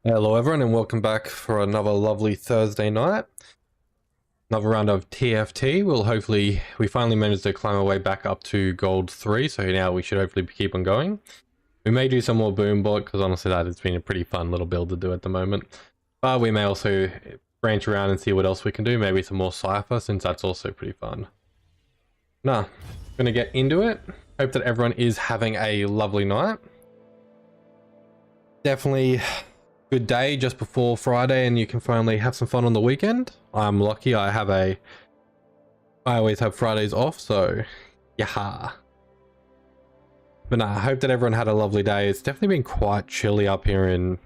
Hello everyone and welcome back for another lovely Thursday night. Another round of TFT. We finally managed to climb our way back up to gold 3, so now we should hopefully keep on going. We may do some more Boombot because honestly that has been a pretty fun little build to do at the moment. But we may also branch around and see what else we can do, maybe some more Cypher since that's also pretty fun. Nah, gonna get into it. Hope that everyone is having a lovely night. Definitely good day just before Friday and you can finally have some fun on the weekend. I'm lucky I always have Fridays off, so yeah. But nah, I hope that everyone had a lovely day. It's definitely been quite chilly up here in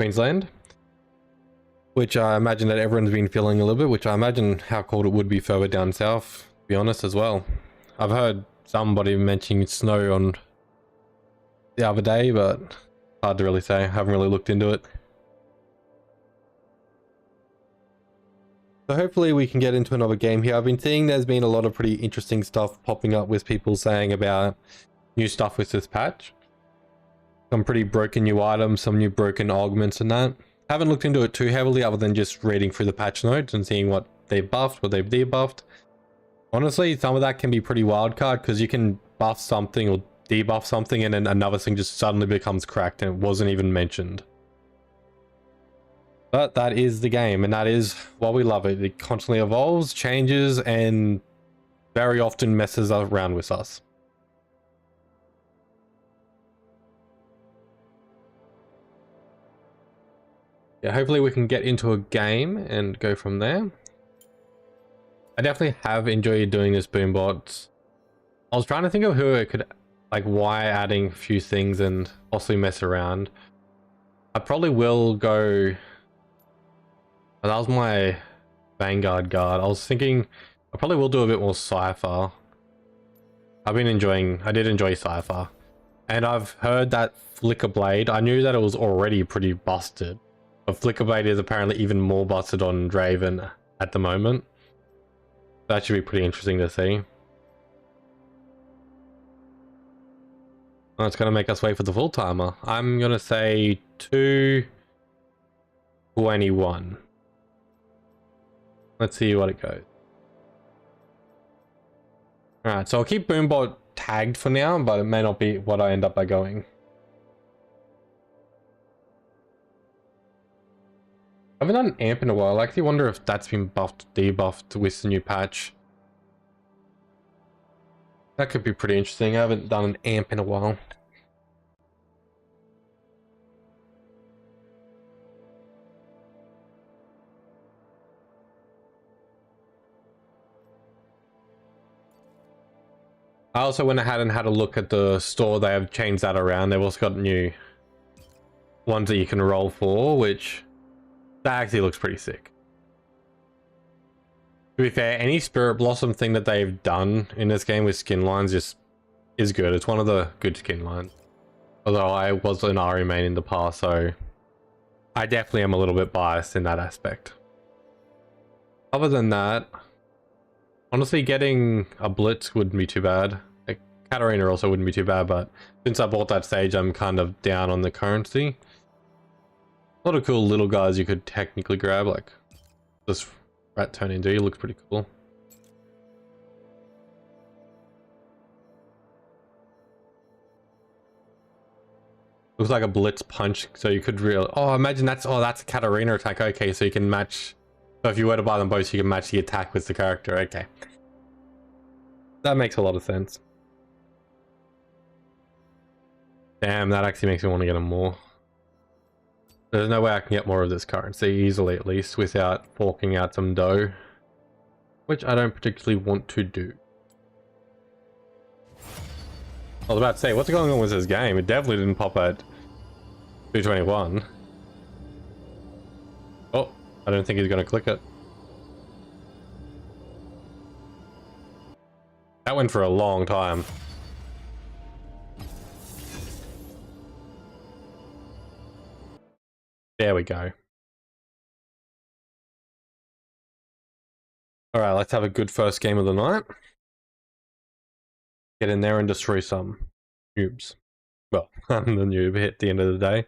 Queensland, which I imagine that everyone's been feeling a little bit, which I imagine how cold it would be further down south, to be honest, as well. I've heard somebody mentioning snow on the other day, but hard to really say. I haven't really looked into it. So hopefully we can get into another game here. I've been seeing there's been a lot of pretty interesting stuff popping up with people saying about new stuff with this patch. Some pretty broken new items, some new broken augments and that. Haven't looked into it too heavily other than just reading through the patch notes and seeing what they've buffed, what they've debuffed. Honestly, some of that can be pretty wildcard because you can buff something or debuff something and then another thing just suddenly becomes cracked and it wasn't even mentioned. But that is the game, and that is why we love it. It constantly evolves, changes, and very often messes around with us. Yeah, hopefully we can get into a game and go from there. I definitely have enjoyed doing this Boombot. I was trying to think of who it could, like, why adding a few things and possibly mess around. I probably will go... That was my Vanguard guard. I was thinking I probably will do a bit more Cypher. I did enjoy Cypher. And I've heard that Flicker Blade, I knew that it was already pretty busted. But Flicker Blade is apparently even more busted on Draven at the moment. That should be pretty interesting to see. Oh, it's going to make us wait for the full timer. I'm going to say 2:21. Let's see what it goes. Alright, so I'll keep Boombot tagged for now, but it may not be what I end up by going. I haven't done an amp in a while. I actually wonder if that's been buffed, debuffed with the new patch. That could be pretty interesting. I haven't done an amp in a while. I also went ahead and had a look at the store. They have changed that around. They've also got new ones that you can roll for, which that actually looks pretty sick. To be fair, any Spirit Blossom thing that they've done in this game with skin lines just is good. It's one of the good skin lines. Although I was an Ahri main in the past, so I definitely am a little bit biased in that aspect. Other than that, honestly, getting a Blitz wouldn't be too bad. Like, Katarina also wouldn't be too bad, but since I bought that stage, I'm kind of down on the currency. A lot of cool little guys you could technically grab, like this Rat Turning D looks pretty cool. Looks like a Blitz punch, so you could really... Oh, imagine that's... Oh, that's a Katarina attack. Okay, so you can match... So if you were to buy them both, you can match the attack with the character. Okay. That makes a lot of sense. Damn, that actually makes me want to get them more. There's no way I can get more of this currency easily, at least, without forking out some dough. Which I don't particularly want to do. I was about to say, what's going on with this game? It definitely didn't pop at 221. Oh, I don't think he's going to click it. That went for a long time. There we go. Alright, let's have a good first game of the night. Get in there and destroy some noobs. Well, I'm the noob at the end of the day.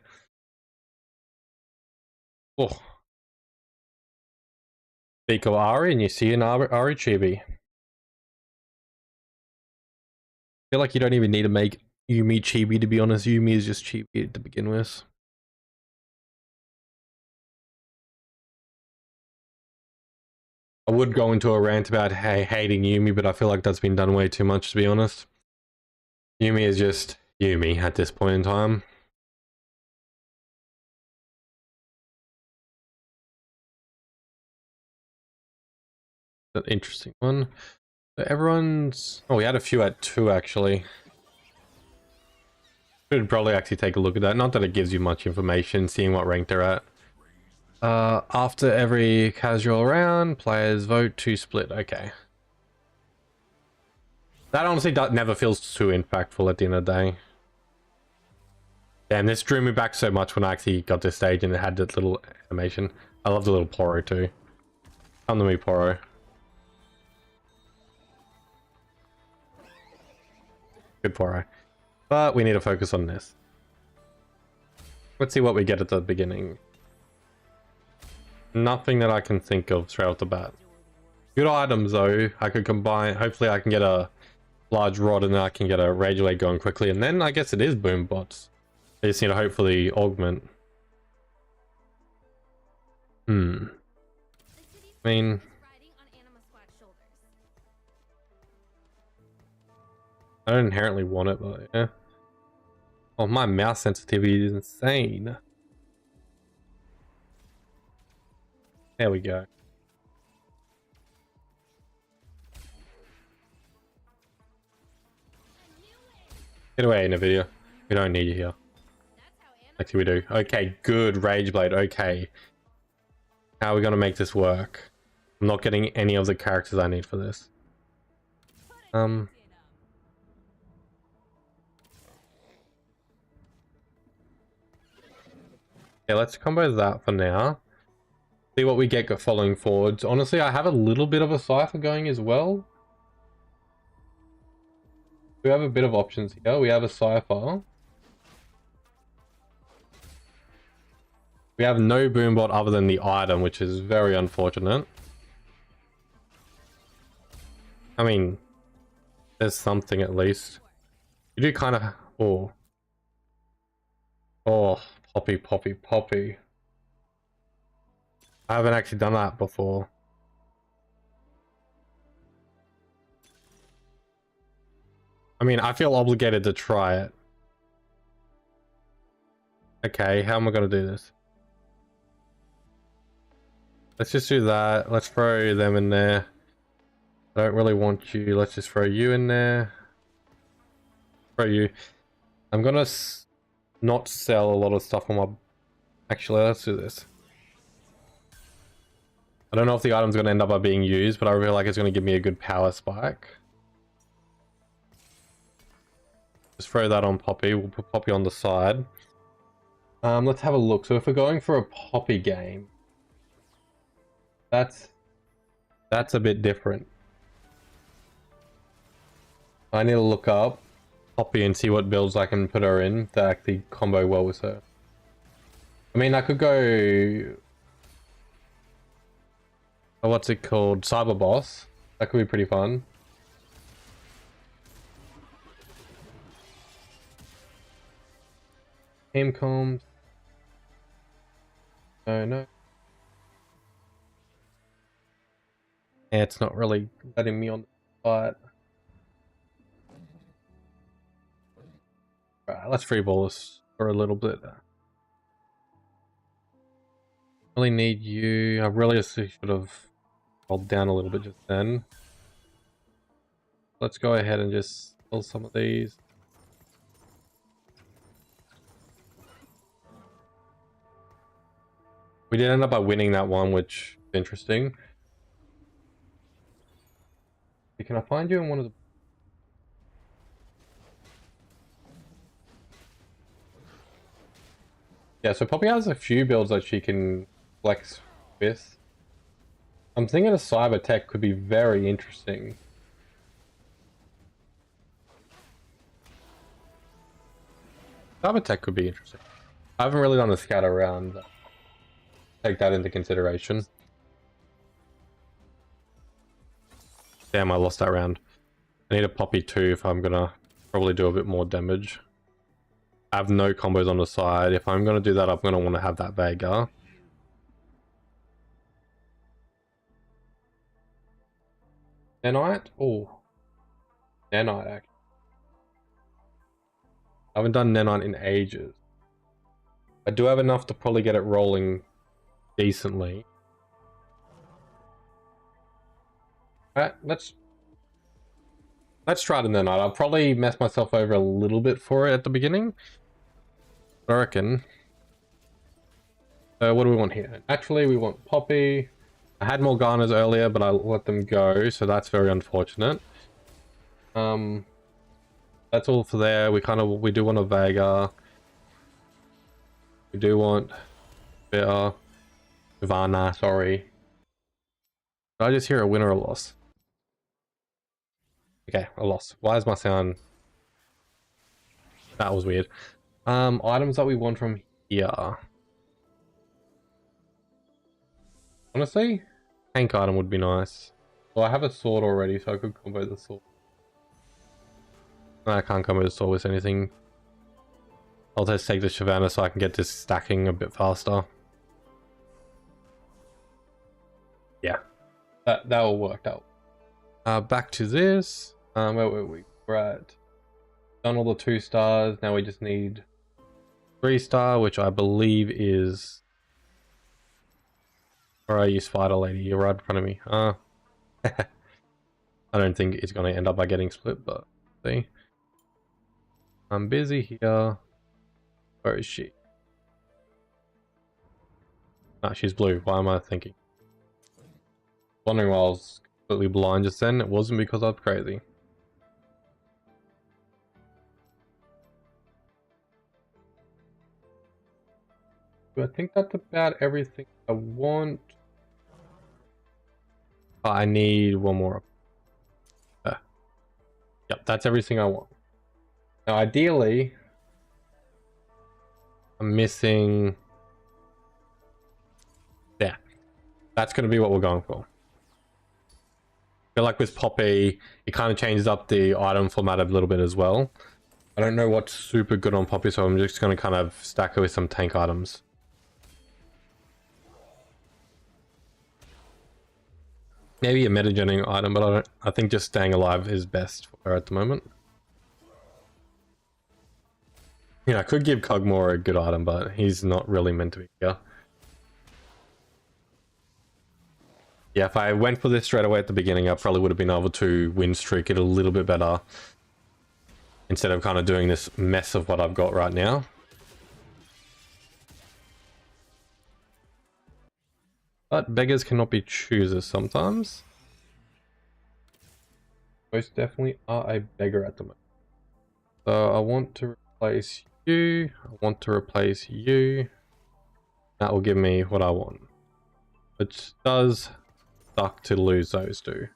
Oh. Speak of Ari and you see an Ari chibi. I feel like you don't even need to make Yuumi chibi, to be honest. Yuumi is just chibi to begin with. I would go into a rant about hating Yuumi, but I feel like that's been done way too much, to be honest. Yuumi is just Yuumi at this point in time. An interesting one. So everyone's... Oh, we had a few at 2, actually. Should probably actually take a look at that. Not that it gives you much information, seeing what rank they're at. After every casual round, players vote to split. Okay. That honestly never feels too impactful at the end of the day. Damn, this drew me back so much when I actually got this stage and it had that little animation. I love the little Poro too. Come to me, Poro. Good Poro. But we need to focus on this. Let's see what we get at the beginning. Nothing that I can think of straight off the bat. Good items though. I could combine. Hopefully I can get a large rod and then I can get a Rage Blade going quickly. And then I guess it is boom bots. They just need to hopefully augment. I mean... I don't inherently want it, but yeah. Oh, my mouse sensitivity is insane. There we go. Get away, NVIDIA. We don't need you here. Actually, we do. Okay, good. Rage Blade. Okay. How are we going to make this work? I'm not getting any of the characters I need for this. Yeah, let's combo that for now. See what we get following forwards. Honestly, I have a little bit of a Cypher going as well. We have a bit of options here. We have a Cypher. We have no Boombot other than the item, which is very unfortunate. I mean, there's something at least. You do kind of... Oh. Oh, Poppy, Poppy, Poppy. I haven't actually done that before. I mean, I feel obligated to try it. Okay, how am I going to do this? Let's just do that. Let's throw them in there. I don't really want you. Let's just throw you in there. Throw you. I'm going to not sell a lot of stuff on my... Actually, let's do this. I don't know if the item's going to end up being used, but I feel like it's going to give me a good power spike. Just throw that on Poppy. We'll put Poppy on the side. Let's have a look. So if we're going for a Poppy game, that's a bit different. I need to look up Poppy and see what builds I can put her in to actually combo well with her. I mean, I could go... What's it called? Cyber Boss. That could be pretty fun. Aim combs. No. Yeah, it's not really letting me on the fight. Right, let's freeball this for a little bit. Really need you. I really should have rolled down a little bit just then. Let's go ahead and just kill some of these. We did end up by winning that one, which is interesting. Can I find you in one of the... Yeah, so Poppy has a few builds that she can flex with. I'm thinking a Cyber Tech could be very interesting. Cyber Tech could be interesting. I haven't really done the scatter around. take that into consideration. Damn, I lost that round. I need a Poppy too if I'm gonna probably do a bit more damage. I have no combos on the side. If I'm gonna do that, I'm gonna want to have that Veigar. Nanite? Oh. Nanite, actually. I haven't done Nanite in ages. I do have enough to probably get it rolling decently. Alright, let's try the Nanite. I'll probably mess myself over a little bit for it at the beginning. I reckon. What do we want here? Actually, we want Poppy. I had Morganas earlier, but I let them go, so that's very unfortunate. That's all for there. We do want a Veigar. We do want Ivana, sorry. Did I just hear a win or a loss? Okay, a loss. Why is my sound... That was weird. Items that we want from here. Honestly, tank item would be nice. Well, I have a sword already, so I could combo the sword. No, I can't combo the sword with anything. I'll just take the Shyvana so I can get this stacking a bit faster. Yeah, that will work out. Back to this. Where were we? We're at done all the 2 stars. Now we just need 3-star, which I believe is. Where are you, Spider Lady? You're right in front of me. I don't think it's going to end up by getting split, but see. I'm busy here. Where is she? Ah, she's blue. Why am I thinking? Wondering why I was completely blind just then. It wasn't because I was crazy. I think that's about everything I want. I need one more. Yep, that's everything I want. Now, ideally, I'm missing... Yeah, that's going to be what we're going for. I feel like with Poppy, it kind of changes up the item format a little bit as well. I don't know what's super good on Poppy, so I'm just going to kind of stack her with some tank items. Maybe a metagening item, but I think just staying alive is best for her at the moment. You know, I could give Cogmore a good item, but he's not really meant to be here. Yeah, if I went for this straight away at the beginning, I probably would have been able to win streak it a little bit better. Instead of kind of doing this mess of what I've got right now. But beggars cannot be choosers sometimes. Most definitely are a beggar at the moment. So I want to replace you. I want to replace you. That will give me what I want. Which does suck to lose those two.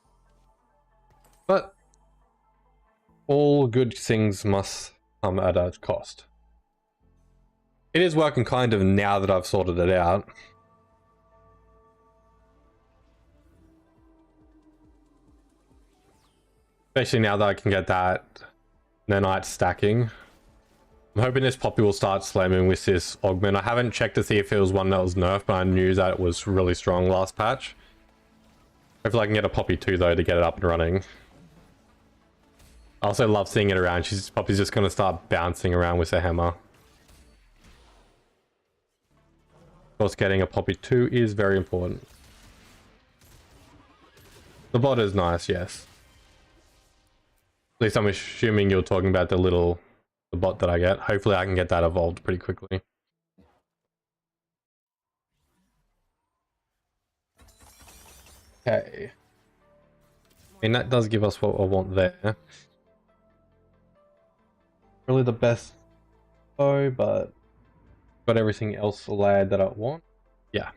But all good things must come at a cost. It is working kind of now that I've sorted it out. Especially now that I can get that nanite stacking. I'm hoping this Poppy will start slamming with this augment. I haven't checked to see if it was one that was nerfed, but I knew that it was really strong last patch. Hopefully I can get a Poppy too though to get it up and running. I also love seeing it around. Poppy's just going to start bouncing around with her hammer. Of course, getting a Poppy 2 is very important. The bot is nice, yes. At least I'm assuming you're talking about the bot that I get. Hopefully I can get that evolved pretty quickly. Okay. I mean, that does give us what I want there. Really the best though, but got everything else layered that I want. Yeah.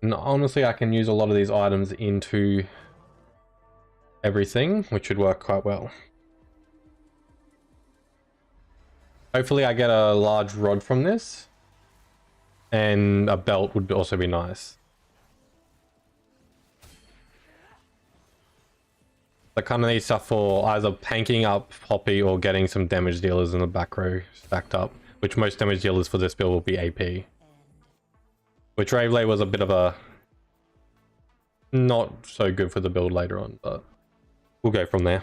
And honestly, I can use a lot of these items into everything, which should work quite well. Hopefully I get a large rod from this. And a belt would also be nice. I kind of need stuff for either panking up Poppy or getting some damage dealers in the back row stacked up, which most damage dealers for this build will be AP. Which Ravelay was a bit of a not so good for the build later on, but we'll go from there.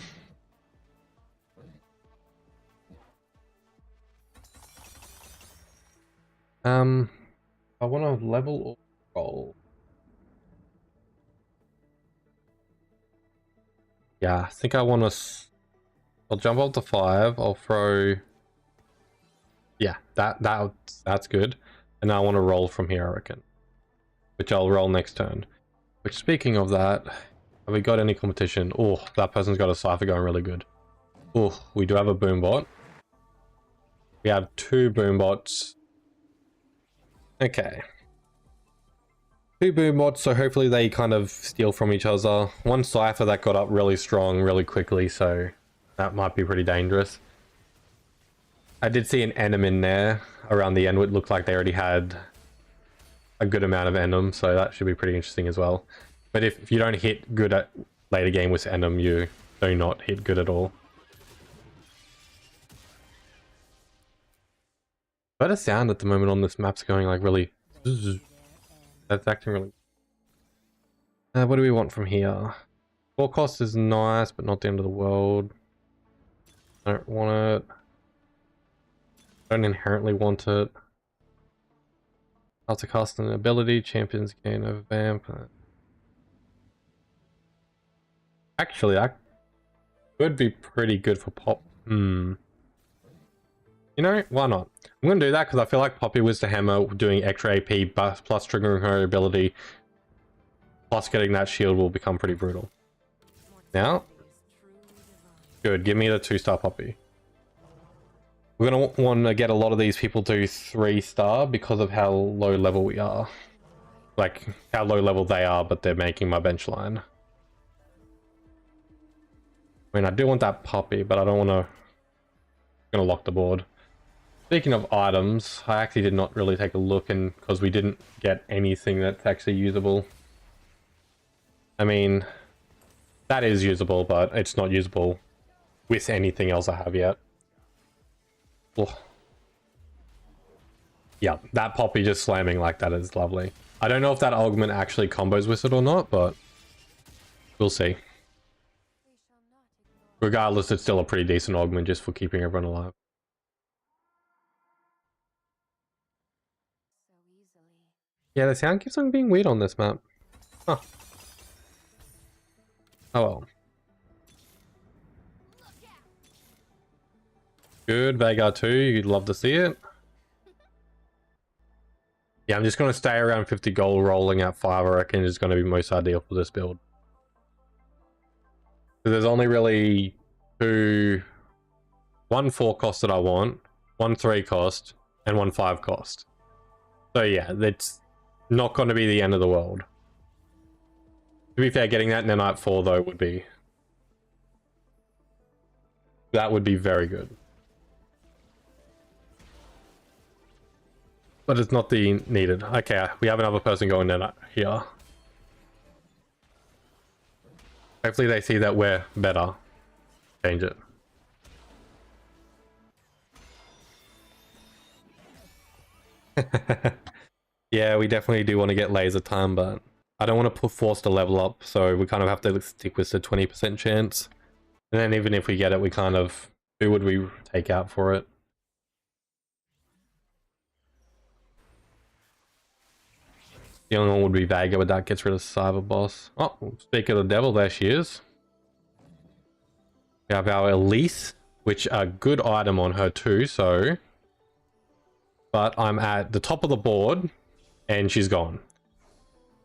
I want to level or roll. Yeah, I think I want to. I'll jump up to 5. I'll throw. Yeah, that's good. And I want to roll from here, I reckon. Which I'll roll next turn. Which, speaking of that, have we got any competition? Oh, that person's got a Cypher going really good. Oh, we do have a Boombot. We have 2 Boombots. Okay. 2 Boombots, so hopefully they kind of steal from each other. 1 Cypher that got up really strong really quickly, so that might be pretty dangerous. I did see an Enem in there around the end. It looked like they already had a good amount of Enem, so that should be pretty interesting as well. But if you don't hit good at later game with Enem, you do not hit good at all. Better sound at the moment on this map's going like really. That's acting really. What do we want from here? 4 cost is nice, but not the end of the world. I don't want it. Don't inherently want it. After casting an ability, champions gain over vamp. Actually, that could be pretty good for Pop. You know, why not? I'm gonna do that because I feel like Poppy with the hammer doing extra AP plus triggering her ability plus getting that shield will become pretty brutal. Now, good. Give me the 2-star Poppy. We're gonna want to get a lot of these people to 3-star because of how low level we are. Like how low level they are, but they're making my bench line. I mean, I do want that Poppy, but I don't want to. I'm gonna lock the board. Speaking of items, I actually did not really take a look, and because we didn't get anything that's actually usable. I mean, that is usable, but it's not usable with anything else I have yet. Oh. Yeah, that Poppy just slamming like that is lovely. I don't know if that augment actually combos with it or not, but we'll see. Regardless, it's still a pretty decent augment just for keeping everyone alive. Yeah, the sound keeps on being weird on this map. Huh. Oh well. Good, Vagar 2, you'd love to see it. Yeah, I'm just going to stay around 50 gold, rolling at 5, I reckon is going to be most ideal for this build. So there's only really 1 4 cost that I want, 1 3 cost, and 1 5 cost. So yeah, that's not going to be the end of the world. To be fair, getting that Nanite 4 though would be... That would be very good. But it's not the needed. Okay, we have another person going Nanite here. Hopefully they see that we're better. Change it. Yeah, we definitely do want to get laser time, but I don't want to force the level up, so we kind of have to stick with the 20% chance. And then even if we get it, we kind of... Who would we take out for it? The only one would be Vega, but that gets rid of Cyber Boss. Oh, speak of the devil, there she is. We have our Elise, which a good item on her too, so... But I'm at the top of the board, and she's gone.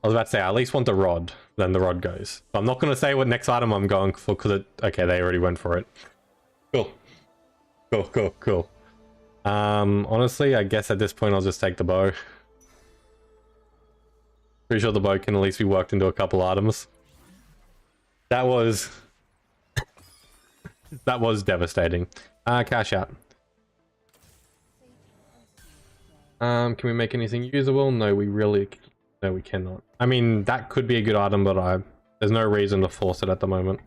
I was about to say, I at least want the rod, then the rod goes. So I'm not going to say what next item I'm going for, because it... Okay, they already went for it. Cool. Cool. Honestly, I guess at this point I'll just take the bow. Pretty sure the bow can at least be worked into a couple items. That was... that was devastating. Cash out. Can we make anything usable? No, we cannot. I mean, that could be a good item, but there's no reason to force it at the moment.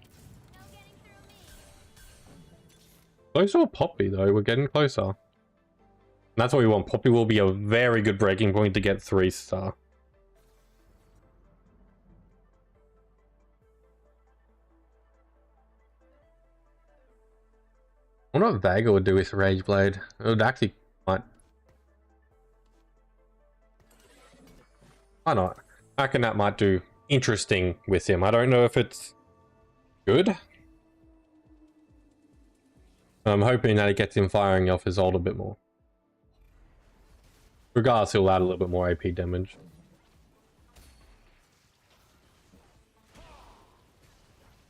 Close to a Poppy though, we're getting closer. And that's what we want. Poppy will be a very good breaking point to get 3-star. I wonder what Veigar would do with Rage Blade. It would actually might. Why not? I reckon that might do interesting with him. I don't know if it's good. I'm hoping that it gets him firing off his ult a bit more. Regardless, he'll add a little bit more AP damage.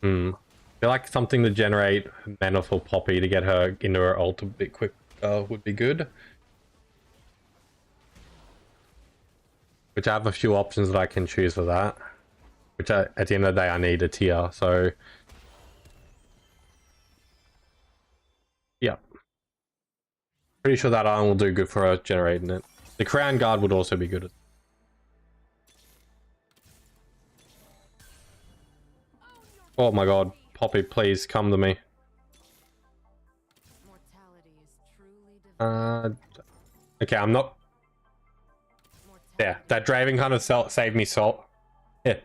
I feel like something to generate mana for Poppy to get her into her ult a bit quick would be good. Which I have a few options that I can choose for that. Which at the end of the day I need a tier, so... yeah. Pretty sure that item will do good for her generating it. The Crown Guard would also be good. Oh my god, Poppy, please come to me. Okay, I'm not... yeah, that Draven kind of saved me yeah,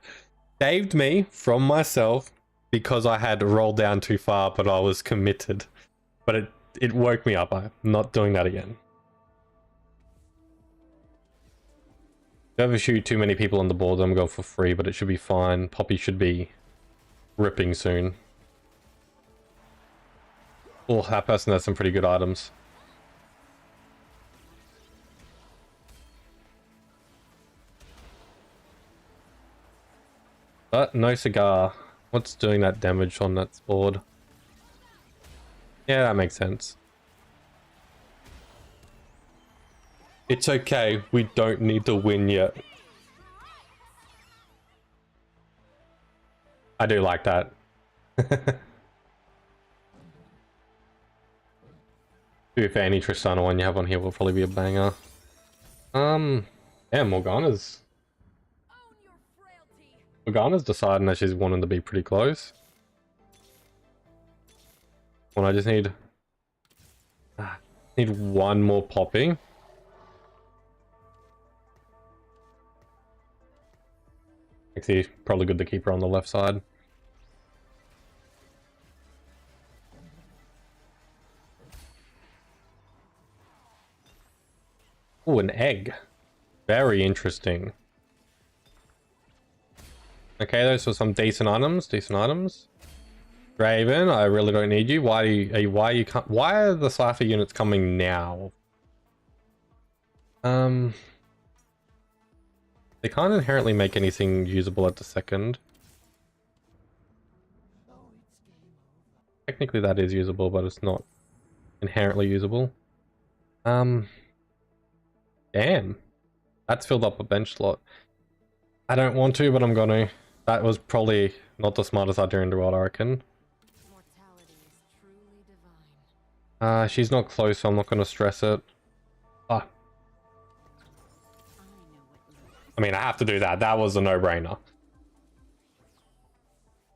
saved me from myself because I had rolled down too far, but I was committed. But it woke me up. I'm not doing that again. If I ever shoot too many people on the board, I'm going for free, but it should be fine. Poppy should be ripping soon. Oh, that person has some pretty good items. But no cigar. What's doing that damage on that board? Yeah, that makes sense. It's okay. We don't need to win yet. I do like that. To be fair, any Tristana one you have on here will probably be a banger. Yeah, Morgana's deciding that she's wanting to be pretty close. Well, I just need one more Poppy. Actually, probably good to keep her on the left side. Oh, an egg. Very interesting. Okay, those were some decent items. Draven, I really don't need you. Why are the Slifer units coming now? They can't inherently make anything usable at the second. Technically that is usable, but it's not inherently usable. Damn. That's filled up a bench slot. I don't want to, but I'm gonna. That was probably not the smartest idea in the world, I reckon. She's not close, so I'm not gonna stress it. Ah. I mean, I have to do that. That was a no-brainer.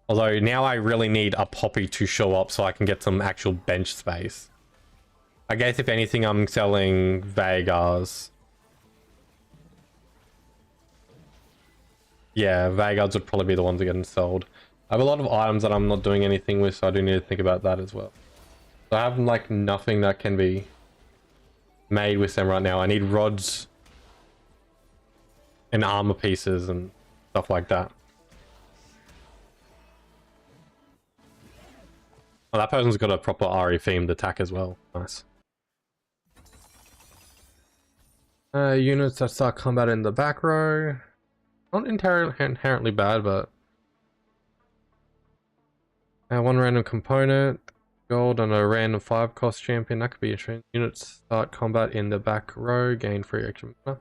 Although now I really need a Poppy to show up so I can get some actual bench space. I guess if anything, I'm selling Veigars. Yeah, Veigars would probably be the ones that getting sold. I have a lot of items that I'm not doing anything with, so I do need to think about that as well. So I have like nothing that can be made with them right now. I need rods and armor pieces and stuff like that. Oh, that person's got a proper RE themed attack as well. Nice. Units that start combat in the back row. Not inherently bad, but one random component, gold, and a random 5 cost champion. That could be interesting. Units start combat in the back row, gain free extra mana.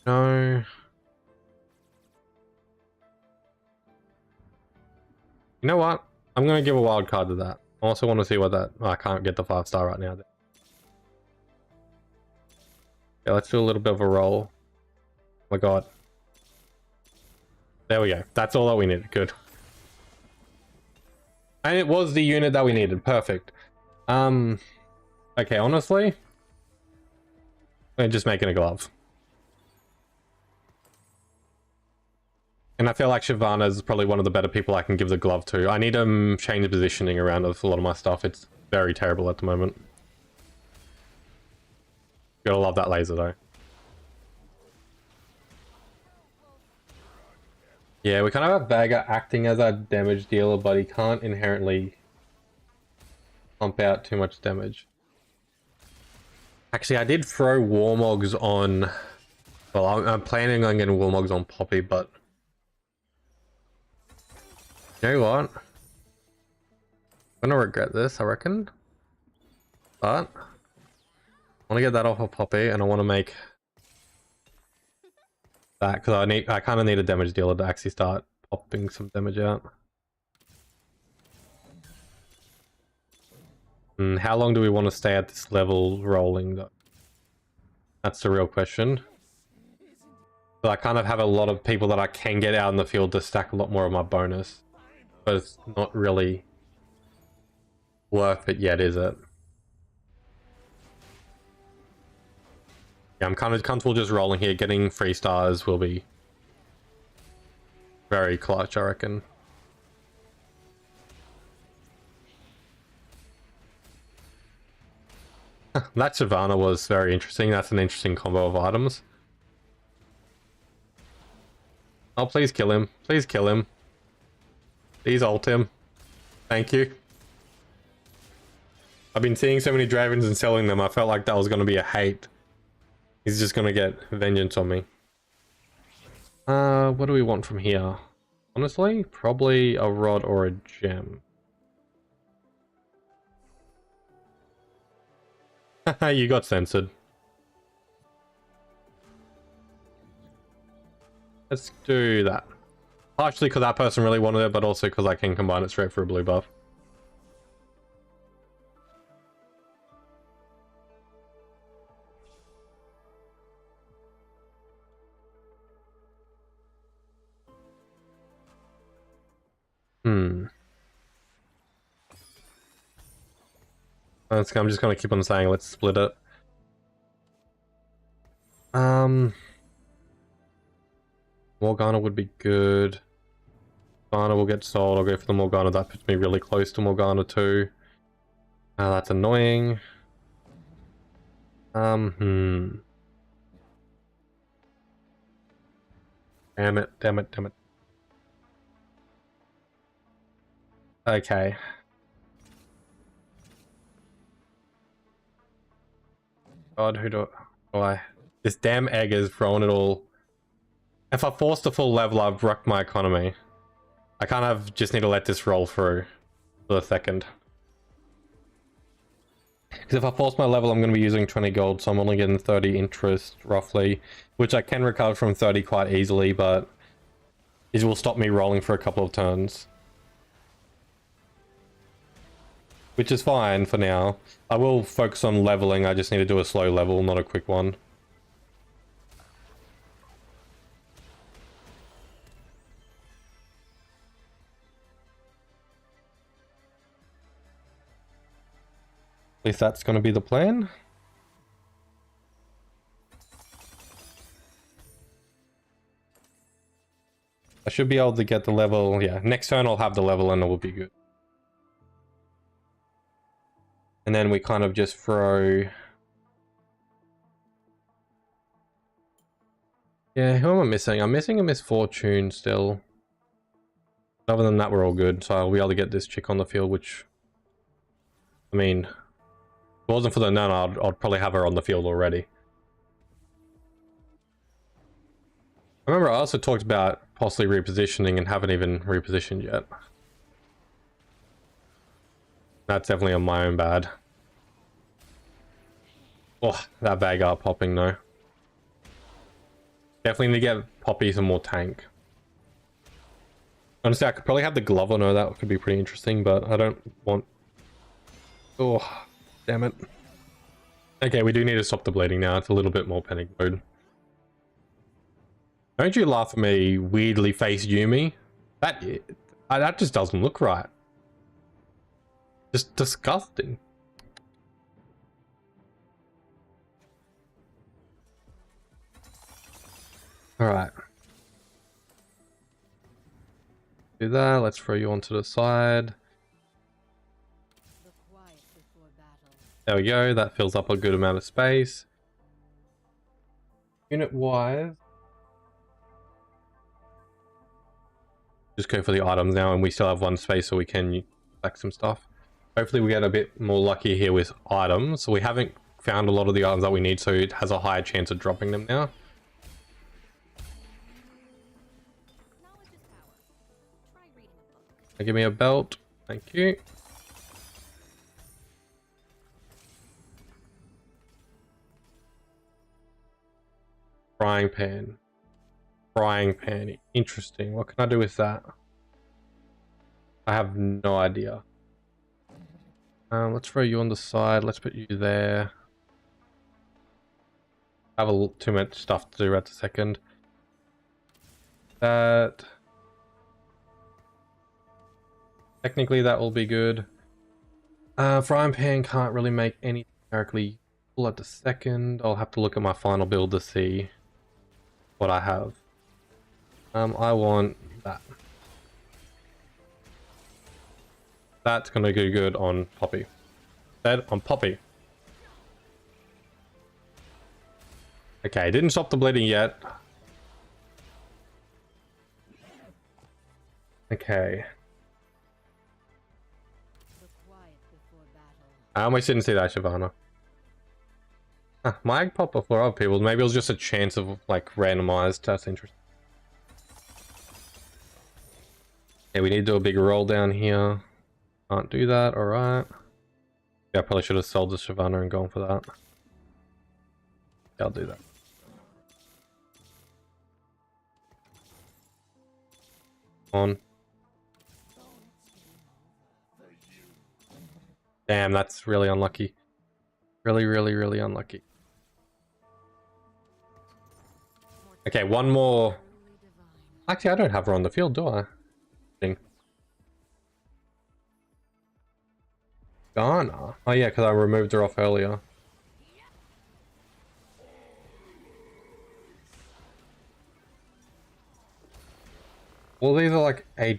No. You know what? I'm gonna give a wild card to that. I also want to see what that... Oh, I can't get the 5-star right now. Yeah, let's do a little bit of a roll. Oh my god. There we go. That's all that we needed. Good. And it was the unit that we needed. Perfect. Okay, honestly, I'm just making a glove. And I feel like Shyvana is probably one of the better people I can give the glove to. I need to change the positioning around of a lot of my stuff. It's very terrible at the moment. Gotta love that laser though. Yeah, we kind of have Vega acting as our damage dealer, but he can't inherently pump out too much damage. Actually, I did throw Warmogs on... Well, I'm planning on getting Warmogs on Poppy, but... You know what? I'm gonna regret this, I reckon. But... I want to get that off of Poppy, and I want to make... that, because I kind of need a damage dealer to actually start popping some damage out. And how long do we want to stay at this level rolling though? That's the real question. But I kind of have a lot of people that I can get out in the field to stack a lot more of my bonus. But it's not really worth it yet, is it? Yeah, I'm kind of comfortable just rolling here. Getting 3 stars will be very clutch, I reckon. That Shyvana was very interesting. That's an interesting combo of items. Oh, please kill him. Please kill him. Please ult him. Thank you. I've been seeing so many dragons and selling them. I felt like that was going to be a hate. He's just going to get vengeance on me. What do we want from here? Honestly, probably a rod or a gem. You got censored. Let's do that. Partially because that person really wanted it, but also because I can combine it straight for a blue buff. I'm just gonna keep on saying let's split it. Morgana would be good. Morgana will get sold. I'll go for the Morgana. That puts me really close to Morgana too. That's annoying. Damn it, damn it, damn it. Okay. God, who do I... This damn egg is throwing it all. If I force the full level, I've wrecked my economy. I kind of just need to let this roll through for a second. Because if I force my level, I'm going to be using 20 gold, so I'm only getting 30 interest, roughly. Which I can recover from 30 quite easily, but it will stop me rolling for a couple of turns. Which is fine for now. I will focus on leveling, I just need to do a slow level, not a quick one. At least that's going to be the plan. I should be able to get the level, yeah, next turn I'll have the level and it will be good. And then we kind of just throw... Yeah, who am I missing? I'm missing a Miss Fortune still. Other than that, we're all good. So I'll be able to get this chick on the field, which... I mean... If it wasn't for the Nana, I'd probably have her on the field already. I remember I also talked about possibly repositioning and haven't even repositioned yet. That's definitely on my own bad. Oh, that Veigar popping though. Definitely need to get Poppy some more tank. Honestly, I could probably have the glove on her. That could be pretty interesting, but I don't want Oh, damn it. Okay, we do need to stop the bleeding now. It's a little bit more panic mode. Don't you laugh at me, weirdly faced Yumi. That just doesn't look right. Just disgusting. Alright. Do that. Let's throw you onto the side. There we go. That fills up a good amount of space. Unit-wise, just go for the items now, and we still have one space so we can collect some stuff. Hopefully we get a bit more lucky here with items. So we haven't found a lot of the items that we need, so it has a higher chance of dropping them now. Give me a belt. Thank you. Frying pan. Frying pan. Interesting. What can I do with that? I have no idea. Let's throw you on the side. Let's put you there. I have too much stuff to do right this second. That. Technically, that will be good. Frying pan can't really make any numerically full at the second. I'll have to look at my final build to see what I have. I want that. That's gonna go good on Poppy. Dead on Poppy. Okay, didn't stop the bleeding yet. Okay. I almost didn't see that, Shyvana. My egg popped before other people. Maybe it was just a chance of like randomized. That's interesting. Yeah, we need to do a big roll down here. Can't do that. All right. Yeah, I probably should have sold the Shyvana and gone for that. Yeah, I'll do that. On. Damn, that's really unlucky. Really, really, really unlucky. Okay, one more. Actually, I don't have her on the field, do I? Ghana. Oh yeah, because I removed her off earlier. Well, these are like AD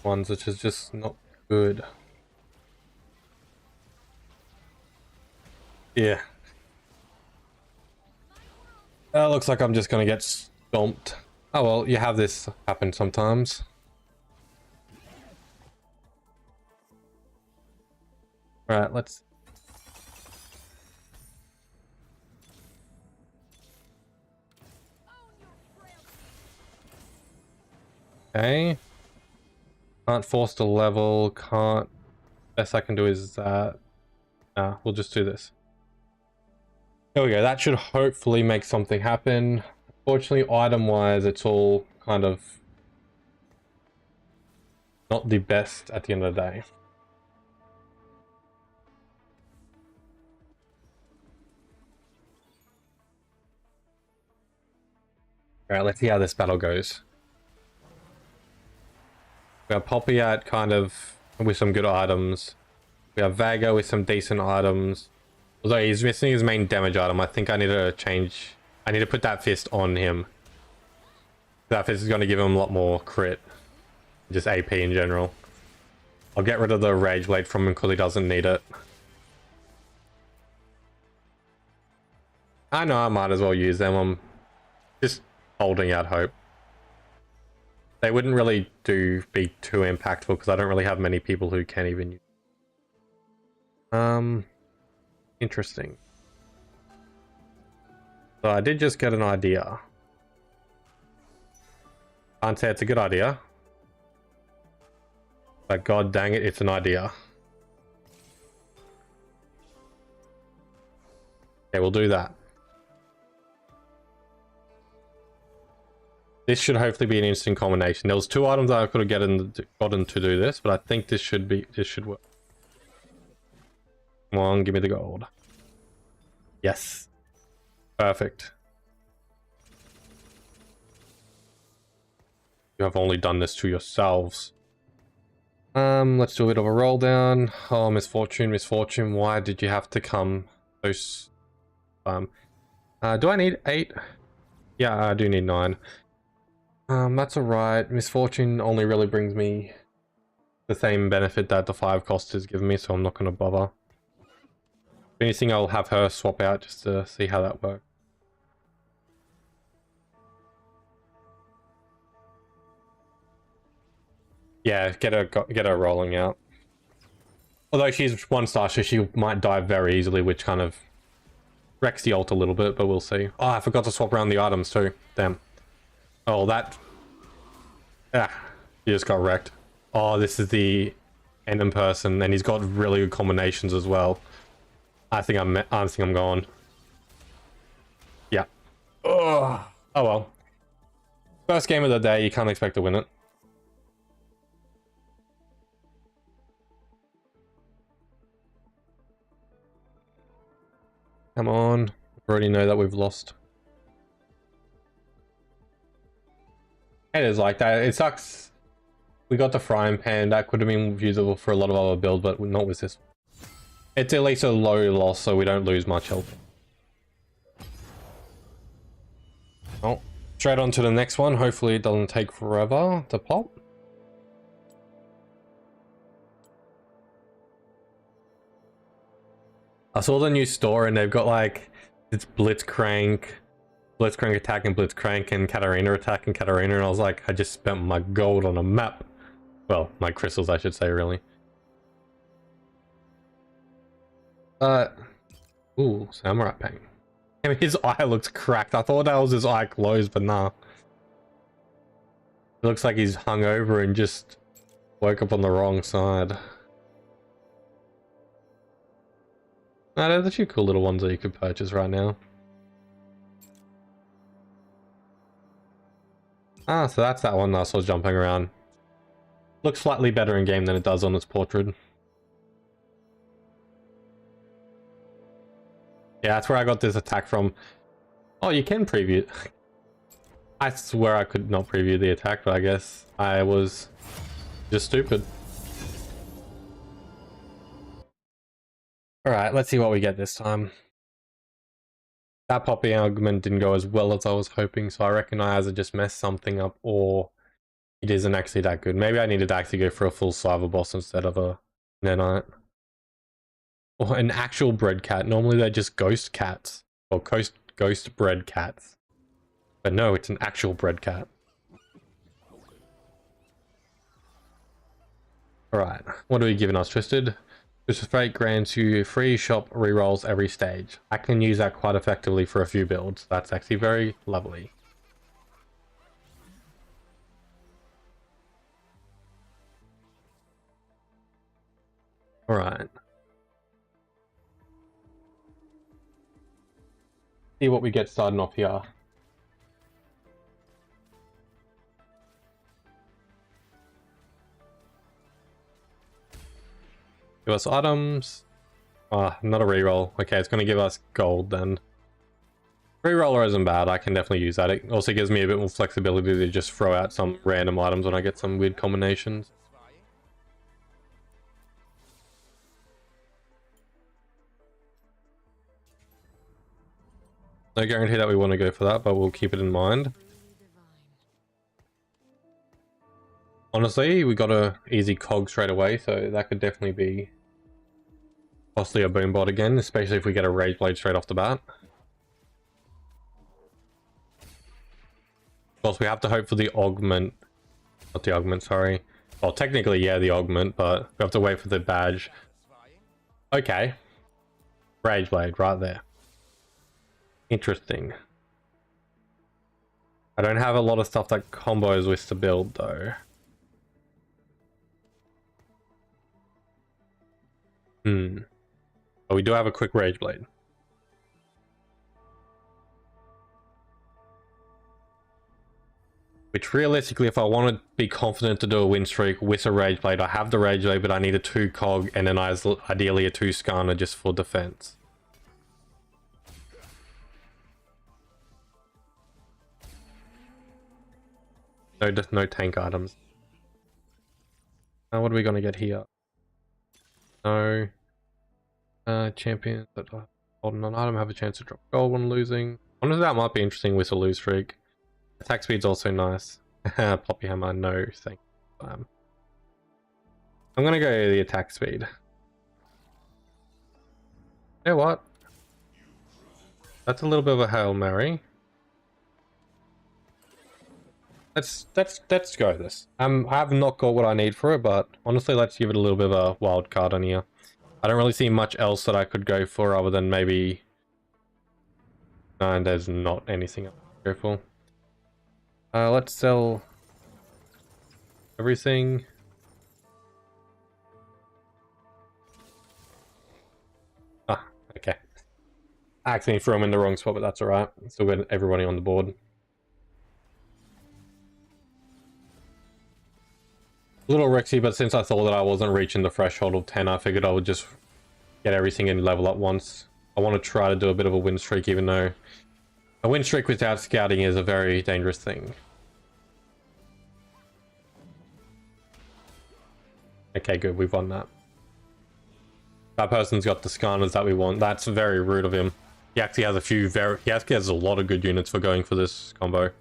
ones, which is just not good. Yeah. Looks like I'm just gonna get stomped. Oh well, you have this happen sometimes. Right, let's... Okay. Can't force the level, can't... Best I can do is that... Nah, we'll just do this. There we go, that should hopefully make something happen. Fortunately, item-wise, it's all kind of... not the best at the end of the day. Alright, let's see how this battle goes. We have Poppy at kind of with some good items. We have Vago with some decent items. Although he's missing his main damage item, I think I need to change... I need to put that fist on him. That fist is going to give him a lot more crit. Just AP in general. I'll get rid of the Rage Blade from him because he doesn't need it. I know I might as well use them. I'm just holding out hope. They wouldn't really be too impactful because I don't really have many people who can even use. Interesting. So I did just get an idea. Can't say it's a good idea. But god dang it, it's an idea. Okay, we'll do that. This should hopefully be an instant combination. There was two items that I could have gotten to do this, but I think this should work. Come on, give me the gold. Yes. Perfect. You have only done this to yourselves. Let's do a bit of a roll down. Oh, misfortune, misfortune. Why did you have to come close? Do I need 8? Yeah, I do need 9. That's alright. Misfortune only really brings me the same benefit that the 5 cost has given me, so I'm not going to bother. If anything, I'll have her swap out just to see how that works. Yeah, get her rolling out. Although she's 1-star, so she might die very easily, which kind of wrecks the ult a little bit, but we'll see. Oh, I forgot to swap around the items too. Damn. Oh, that... Ah, he just got wrecked. Oh, this is the Enderman person, and he's got really good combinations as well. I think I'm gone. Yeah. Oh well. First game of the day, you can't expect to win it. Come on. We already know that we've lost. It is like that. It sucks. We got the frying pan. That could have been usable for a lot of other builds, but not with this. It's at least a low loss, so we don't lose much health. Oh, straight on to the next one. Hopefully it doesn't take forever to pop. I saw the new store and they've got like, it's Blitzcrank attack and Blitzcrank and Katarina attack and Katarina, and I was like, I just spent my gold on a map. Well, my crystals, I should say, really. Ooh, Samurai Pain. I mean, his eye looks cracked. I thought that was his eye closed, but nah. It looks like he's hung over and just woke up on the wrong side. Nah, there's a few cool little ones that you could purchase right now. Ah, so that's that one that I saw jumping around. Looks slightly better in game than it does on its portrait. Yeah, that's where I got this attack from. Oh, you can preview. I swear I could not preview the attack, but I guess I was just stupid. Alright, let's see what we get this time. That poppy argument didn't go as well as I was hoping, so I reckon I either just messed something up or it isn't actually that good. Maybe I needed to actually go for a full Cyber boss instead of a Nanite. Or an actual bred cat. Normally they're just ghost cats. Or ghost bred cats. But no, it's an actual bred cat. Alright, what are we giving us, Twisted? Twisted Fate grants you free shop rerolls every stage. I can use that quite effectively for a few builds. That's actually very lovely. Alright. See what we get starting off here. Give us items. Ah, not a reroll. Okay, it's going to give us gold then. Reroller isn't bad. I can definitely use that. It also gives me a bit more flexibility to just throw out some random items when I get some weird combinations. No guarantee that we want to go for that, but we'll keep it in mind. Honestly, we got a easy cog straight away, so that could definitely be possibly a boom bot again, especially if we get a Rage Blade straight off the bat. Of course, we have to hope for the augment. Not the augment, sorry. Well, technically, yeah, the augment, but we have to wait for the badge. Okay. Rage Blade, right there. Interesting. I don't have a lot of stuff that combos with the build, though. But we do have a quick Rage Blade. Which realistically, if I want to be confident to do a win streak with a Rage Blade, I have the Rage Blade, but I need a 2 cog and then ideally a 2 Skarner just for defense. No tank items. Now what are we gonna get here? No. Champions that hold an item have a chance to drop gold when losing. I wonder if that might be interesting with a lose streak. Attack speed's also nice. Poppy Hammer, no thank you. I'm gonna go the attack speed. You know what? That's a little bit of a Hail Mary. Let's go this. I have not got what I need for it, but honestly, let's give it a little bit of a wild card on here. I don't really see much else that I could go for other than maybe... No, and there's not anything else to go for. Let's sell everything. Ah, okay. I accidentally threw them in the wrong spot, but that's alright. Still got everybody on the board. A little Rexy, but since I thought that I wasn't reaching the threshold of 10, I figured I would just get everything and level up once. I want to try to do a bit of a win streak, even though a win streak without scouting is a very dangerous thing. Okay, good, we've won that. That person's got the Skarners that we want. That's very rude of him. He actually has he actually has a lot of good units for going for this combo.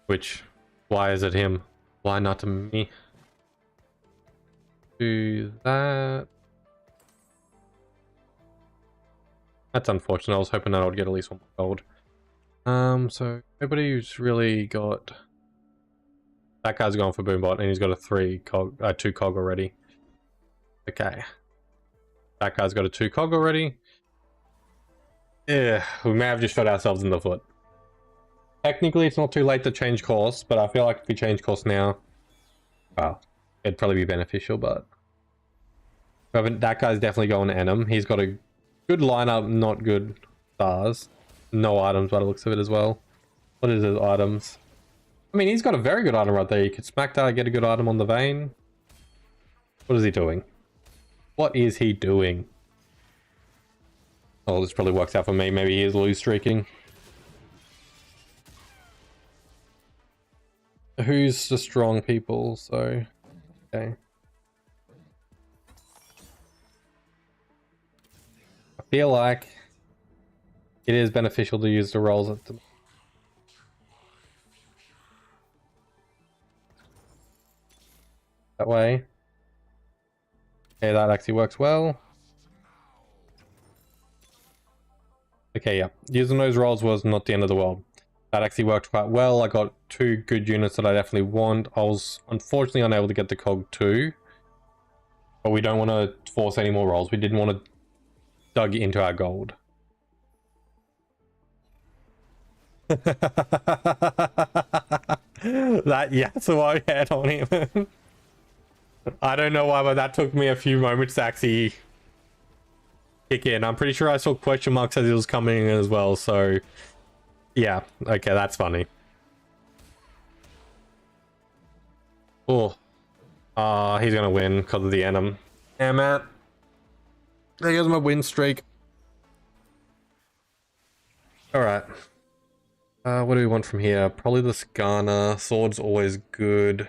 Which, why is it him? Why not me? Do that. That's unfortunate. I was hoping that I would get at least 1 more gold. So everybody who's really got... That guy's going for Boombot and he's got a 2 cog already. Okay. That guy's got a 2 cog already. Yeah, we may have just shot ourselves in the foot. Technically, it's not too late to change course, but I feel like if we change course now, well, it'd probably be beneficial, but that guy's definitely going to Enem. He's got a good lineup, not good stars. No items by the looks of it as well. What is his items? I mean, he's got a very good item right there. You could smack that, get a good item on the vein. What is he doing? What is he doing? Oh, this probably works out for me. Maybe he is lose streaking. Who's the strong people? So, okay. I feel like it is beneficial to use the rolls at the... That way. Okay, that actually works well. Okay, yeah. Using those rolls was not the end of the world. That actually worked quite well. I got 2 good units that I definitely want. I was unfortunately unable to get the cog 2. But we don't want to force any more rolls. We didn't want to dug into our gold. That Yasuo head on him. I don't know why, but that took me a few moments to actually kick in. I'm pretty sure I saw question marks as it was coming in as well, so yeah, okay, that's funny. Oh, he's gonna win because of the Enem. Yeah, man. There goes my win streak. Alright. What do we want from here? Probably the Skarner. Sword's always good.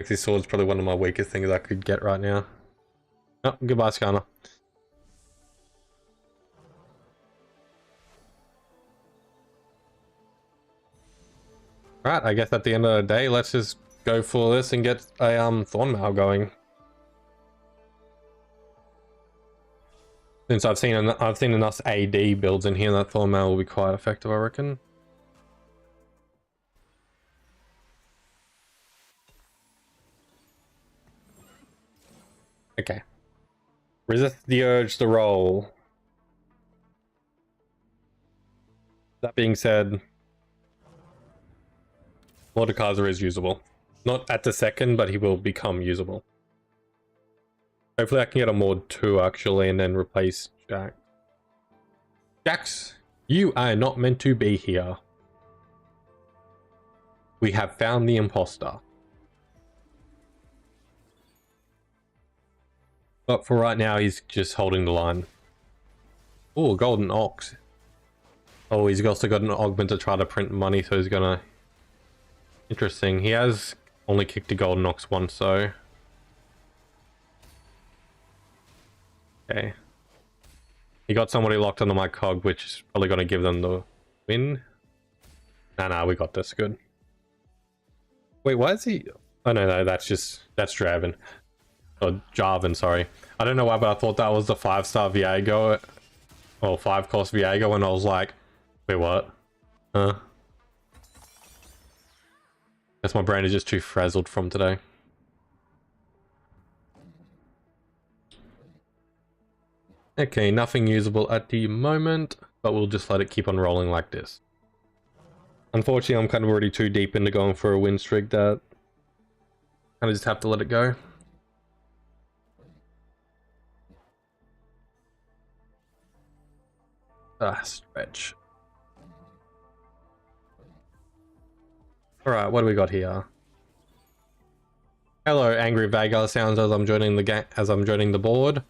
Actually, sword's probably one of my weakest things I could get right now. Oh, goodbye, Skarner. Alright, I guess at the end of the day, let's just go for this and get a Thornmail going. Since I've seen enough AD builds in here, that Thornmail will be quite effective, I reckon. Okay. Resist the urge to roll. That being said, Mordekaiser is usable. Not at the second, but he will become usable. Hopefully I can get a Mord 2 actually and then replace Jax. Jax, you are not meant to be here. We have found the imposter. But for right now, he's just holding the line. Oh, golden ox. Oh, he's also got an augment to try to print money, so he's gonna... Interesting. He has only kicked a golden ox once, so... Okay. He got somebody locked onto my cog, which is probably gonna give them the win. Nah, we got this. Good. Wait, why is he... Oh, no, that's Draven. Or Jarvan, sorry. I don't know why, but I thought that was the 5-star Viego. Or 5-cost Viego, and I was like, wait, what? Huh? Guess my brain is just too frazzled from today. Okay, nothing usable at the moment, but we'll just let it keep on rolling like this. Unfortunately, I'm kind of already too deep into going for a win streak that I kind of just have to let it go. Stretch. Alright, what do we got here? Hello, Angry Vega sounds as I'm joining the game, as I'm joining the board.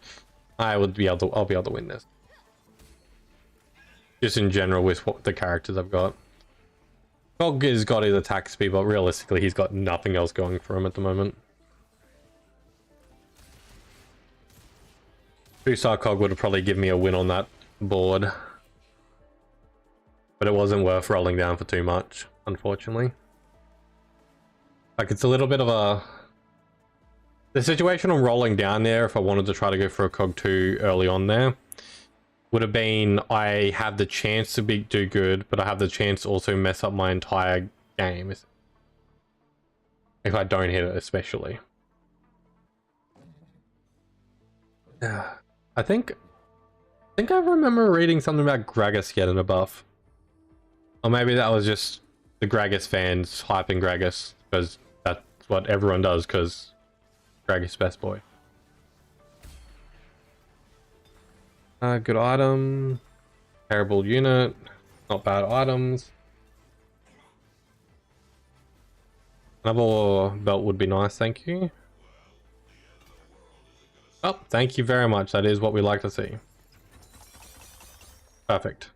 I'll be able to win this. Just in general with what the characters I've got. Cog has got his attack speed, but realistically he's got nothing else going for him at the moment. 2-star Cog would have probably given me a win on that board. But it wasn't worth rolling down for too much, unfortunately. Like, it's a little bit of a... The situation on rolling down there, if I wanted to try to go for a Cog 2 early on there, would have been I have the chance to do good, but I have the chance to also mess up my entire game. If I don't hit it, especially. I think I remember reading something about Gragas getting a buff. Or maybe that was just the Gragas fans hyping Gragas, because that's what everyone does, because Gragas best boy. Good item. Terrible unit. Not bad items. Another belt would be nice, thank you. Oh, thank you very much. That is what we like to see. Perfect.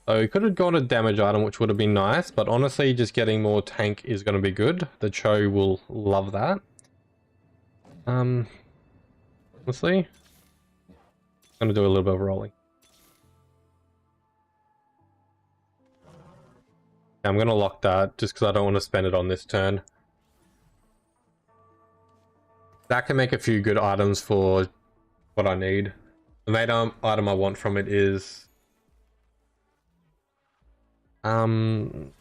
So we could have gone a damage item, which would have been nice, but honestly, just getting more tank is going to be good. The Cho will love that. Honestly, I'm going to do a little bit of rolling. I'm going to lock that just because I don't want to spend it on this turn. That can make a few good items for what I need. The main item I want from it is damn,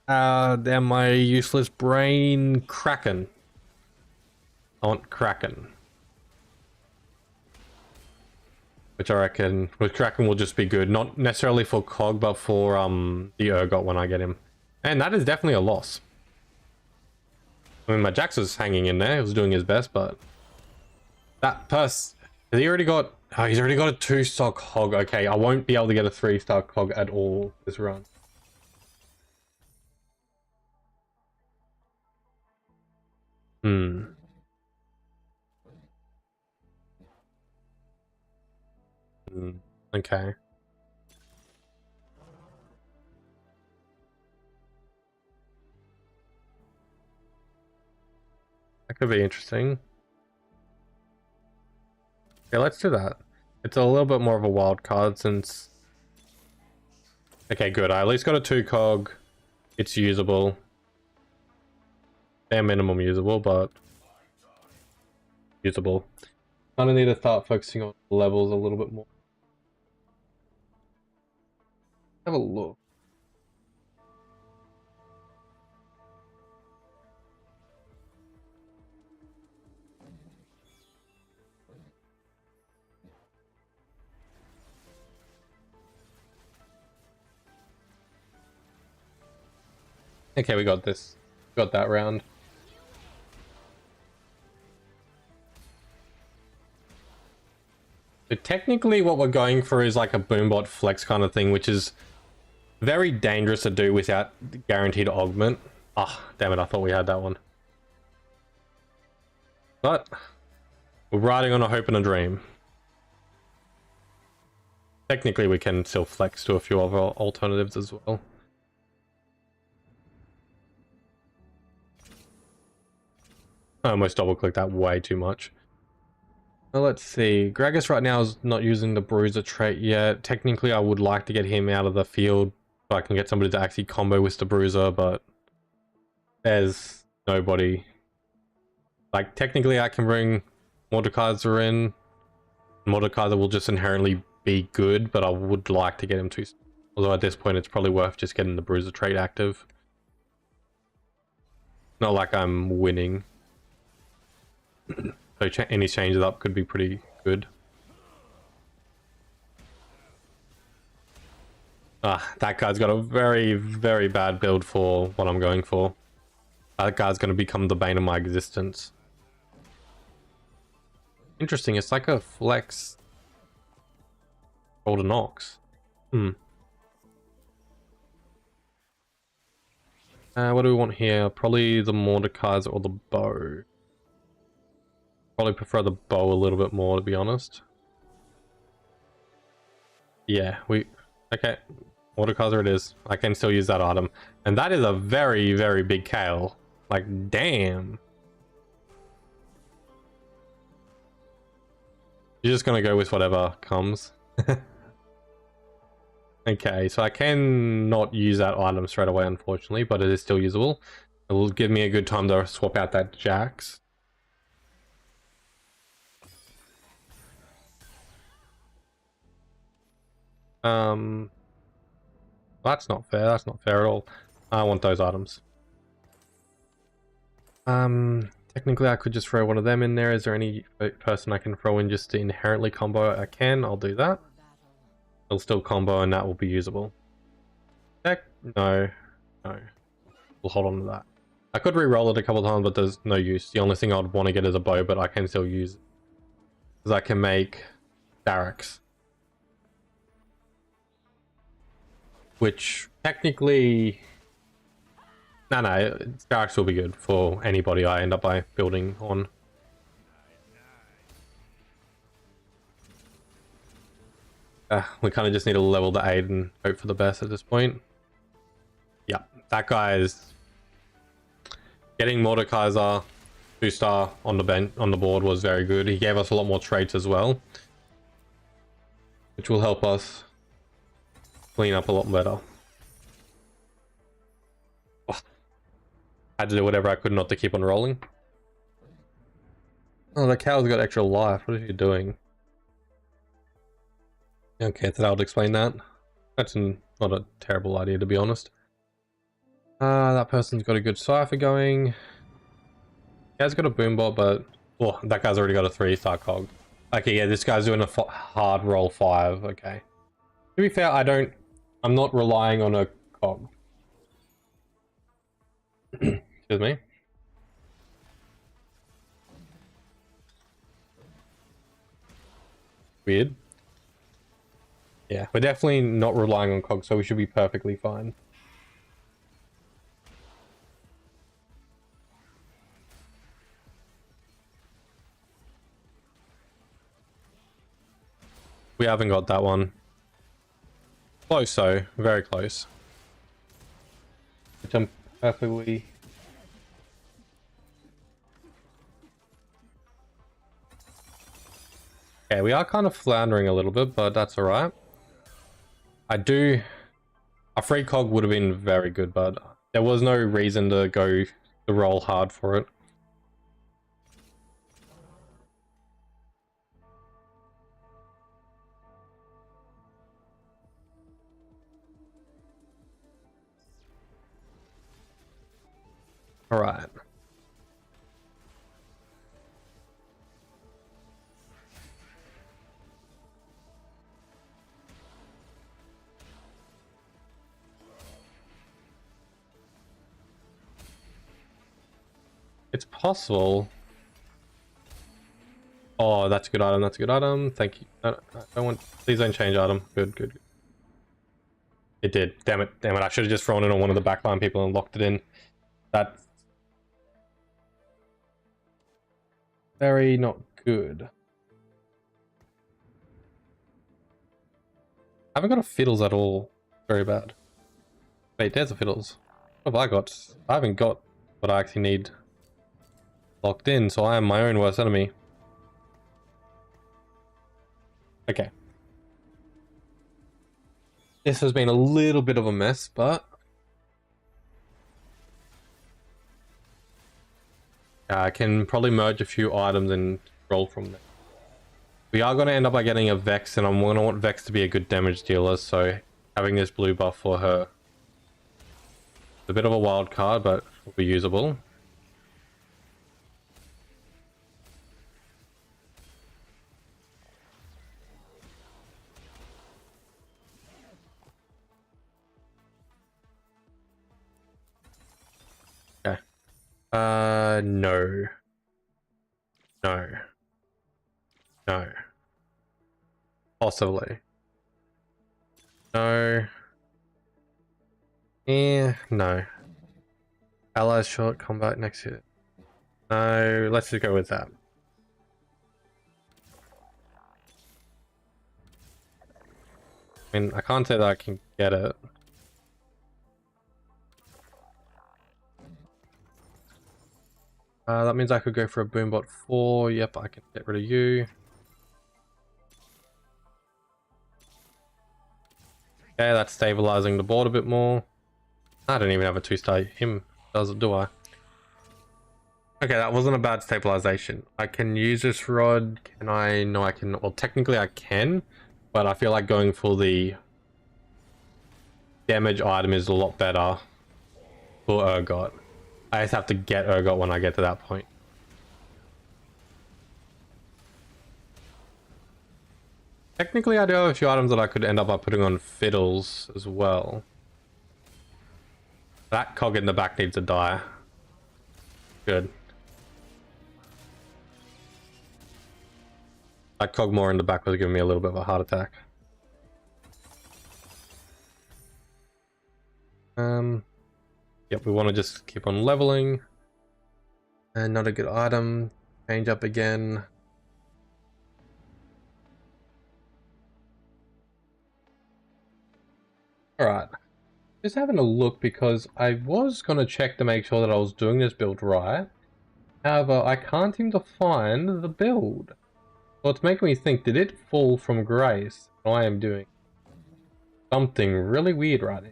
my useless brain. Kraken. I want Kraken. Which I reckon with Kraken will just be good. Not necessarily for Cog, but for the Urgot when I get him. And that is definitely a loss. I mean, my Jax was hanging in there. He was doing his best, but that has he already got... Oh, he's already got a 2-star Cog. Okay, I won't be able to get a 3-star Cog at all this run. Okay. That could be interesting. Okay, let's do that. It's a little bit more of a wild card since... Okay, good. I at least got a 2-cog. It's usable. Bare minimum usable, but... usable. Kind of need to start focusing on levels a little bit more. Have a look. Okay, we got this. Got that round. So technically what we're going for is like a Boombot flex kind of thing, which is Very dangerous to do without guaranteed augment. Ah, damn it, I thought we had that one. But we're riding on a hope and a dream. Technically, we can still flex to a few other alternatives as well. I almost double-clicked that way too much. Well, let's see. Gragas right now is not using the Bruiser trait yet. Technically, I would like to get him out of the field so I can get somebody to actually combo with the Bruiser, but there's nobody. Like, technically, I can bring Mordekaiser in. Mordekaiser will just inherently be good, but I would like to get him to... Although at this point, it's probably worth just getting the Bruiser trait active. Not like I'm winning. So any changes up could be pretty good. Ah, that guy's got a very, very bad build for what I'm going for. That guy's going to become the bane of my existence. Interesting, it's like a flex Golden Ox. What do we want here? Probably the Mordekaiser or the bow. Probably prefer the bow a little bit more, to be honest. Yeah, okay. Mordekaiser it is. I can still use that item. And that is a very, very big Kayle. Like, damn. You're just gonna go with whatever comes. Okay, so I can not use that item straight away, unfortunately, but it is still usable. It will give me a good time to swap out that Jax. That's not fair. That's not fair at all. I want those items. Technically I could just throw one of them in there. Is there any person I can throw in just to inherently combo? I can. I'll do that. It'll still combo and that will be usable. Heck, no. No. We'll hold on to that. I could re-roll it a couple of times, but there's no use. The only thing I'd want to get is a bow, but I can still use it. Because I can make Darax. Which technically... No, Darax will be good for anybody I end up by building on. We kind of just need to level the 8 and hope for the best at this point. Yeah, that guy is... Getting Mordekaiser 2-star on the bench, on the board was very good. He gave us a lot more traits as well, which will help us clean up a lot better. Oh, had to do whatever I could not to keep on rolling. Oh, the cow's got extra life. What are you doing? Okay, so that would explain that. That's not a terrible idea, to be honest. That person's got a good cipher going. He has got a boombot, but... Oh, that guy's already got a 3-star cog. Okay, yeah, this guy's doing a hard roll 5. Okay. To be fair, I'm not relying on a cog. Excuse me. Weird. Yeah, we're definitely not relying on cogs, so we should be perfectly fine. We haven't got that one. Close though, very close. Which I'm perfectly... Okay, we are kind of floundering a little bit, but that's alright. A free cog would have been very good, but there was no reason to go to roll hard for it. All right. It's possible. Oh, that's a good item. That's a good item. Thank you. I don't want. Please don't change item. Good, good. It did. Damn it. Damn it. I should have just thrown it on one of the backline people and locked it in. That's very not good. I haven't got a fiddles at all. Very bad. Wait, there's a fiddles. What have I got? I haven't got what I actually need locked in, so I am my own worst enemy. Okay. This has been a little bit of a mess, but I can probably merge a few items and roll from there. We are going to end up by getting a Vex, and I'm going to want Vex to be a good damage dealer, so having this blue buff for her. It's a bit of a wild card, but will be usable. Okay. No. No. No. Possibly. No. No. Allies short combat next year. No, let's just go with that. I mean, I can't say that I can get it. That means I could go for a Boombot 4. Yep, I can get rid of you. Okay, that's stabilizing the board a bit more. I don't even have a 2-star. Him does it, do I? Okay, that wasn't a bad stabilization. I can use this rod. Can I? No, I can. Well, technically I can, but I feel like going for the damage item is a lot better for Urgot. I just have to get Urgot when I get to that point. Technically, I do have a few items that I could end up by putting on fiddles as well. That cog in the back needs to die. Good. That cog more in the back was giving me a little bit of a heart attack. Yep, we want to just keep on leveling. And not a good item. Change up again. Alright. Just having a look because I was going to check to make sure that I was doing this build right. However, I can't seem to find the build. So it's making me think, did it fall from grace? I am doing something really weird right now.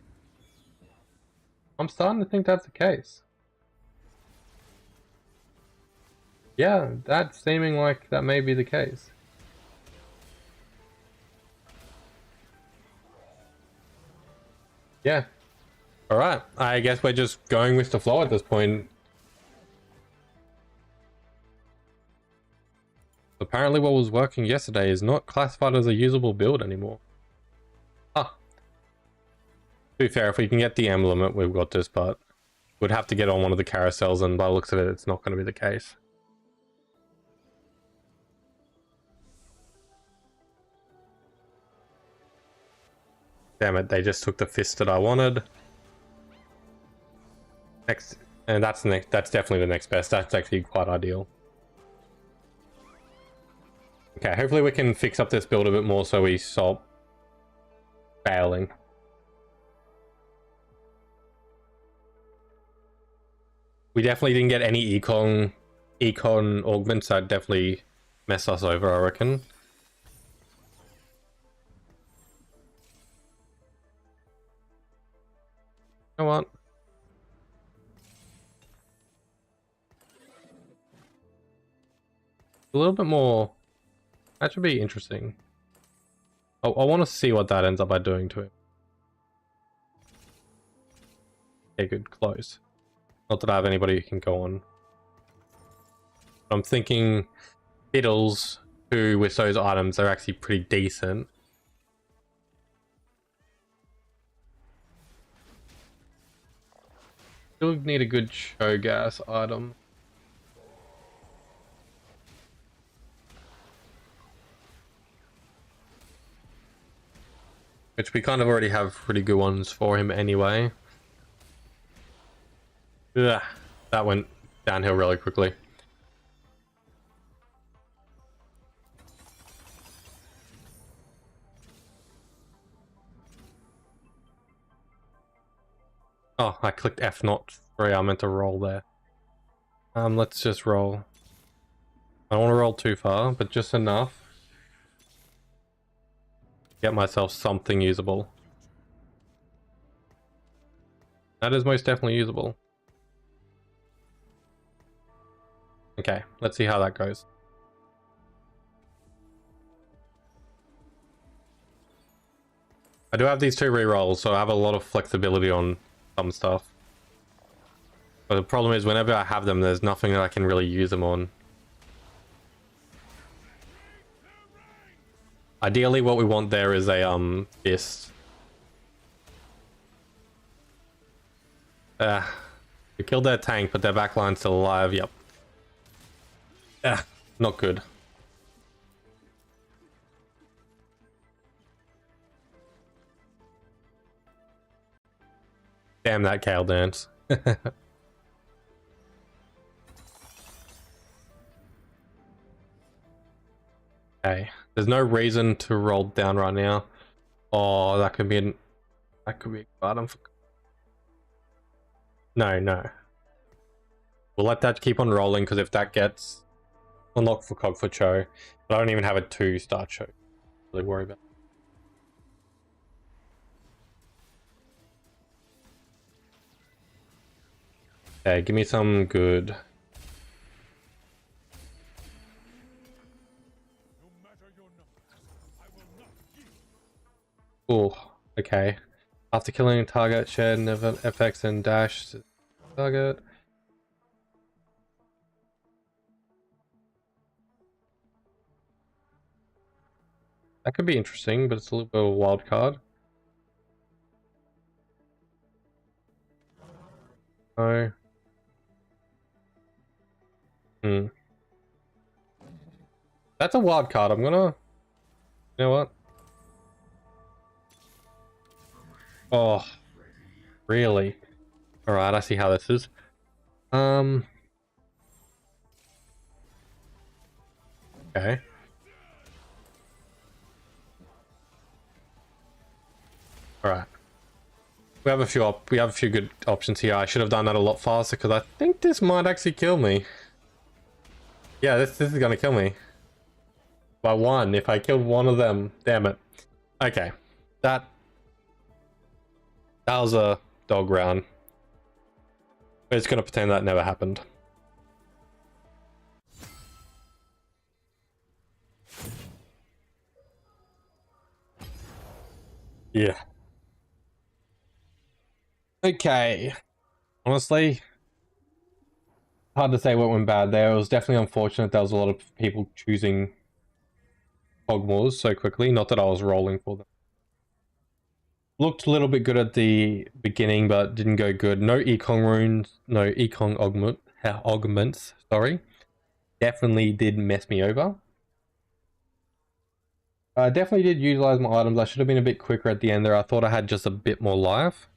I'm starting to think that's the case. Yeah, that's seeming like that may be the case. Yeah. Alright, I guess we're just going with the flow at this point. Apparently what was working yesterday is not classified as a usable build anymore. Ah. To be fair, if we can get the emblem, we've got this, but we'd have to get on one of the carousels, and by the looks of it, it's not going to be the case. Damn it, they just took the fist that I wanted. Next, and that's definitely the next best. That's actually quite ideal. Okay, hopefully we can fix up this build a bit more so we stop failing. We definitely didn't get any econ augments that definitely messed us over, I reckon. You know what? A little bit more. That should be interesting. I want to see what that ends up by doing to him. Okay, good. Close. Not that I have anybody who can go on. I'm thinking fiddles, who with those items are actually pretty decent. Still need a good Cho'Gath item. which we kind of already have pretty good ones for him anyway. Ugh, that went downhill really quickly. Oh, I clicked F, not 3. I meant to roll there. Let's just roll. I don't want to roll too far, but just enough. Get myself something usable. That is most definitely usable. Okay, let's see how that goes. I do have these 2 rerolls, so I have a lot of flexibility on some stuff. But the problem is, whenever I have them, there's nothing that I can really use them on. Ideally, what we want there is a fist. We killed their tank, but their backline's still alive. Yep. Not good. Damn that Kale dance. Okay, there's no reason to roll down right now. Oh, that could be a bottom. No. We'll let that keep on rolling, because if that gets unlocked for Cog for Cho, but I don't even have a 2-star Cho. Really worry about. Okay, give me some good. Oh, okay. After killing a target, shed FX and dash to target. That could be interesting, but it's a little bit of a wild card. No. That's a wild card. I'm gonna. You know what? Oh, really? All right, I see how this is. Okay. All right. We have a few good options here. I should have done that a lot faster, because I think this might actually kill me. Yeah, this is gonna kill me. By 1, if I killed one of them. Damn it. Okay. That was a dog round. We're just gonna pretend that never happened. Yeah. Okay. Honestly, hard to say what went bad there. It was definitely unfortunate there was a lot of people choosing Hogmoors so quickly. Not that I was rolling for them. Looked a little bit good at the beginning, but didn't go good. No Ekong runes, no Ekong augments, sorry. Definitely did mess me over. I definitely did utilize my items. I should have been a bit quicker at the end there. I thought I had just a bit more life.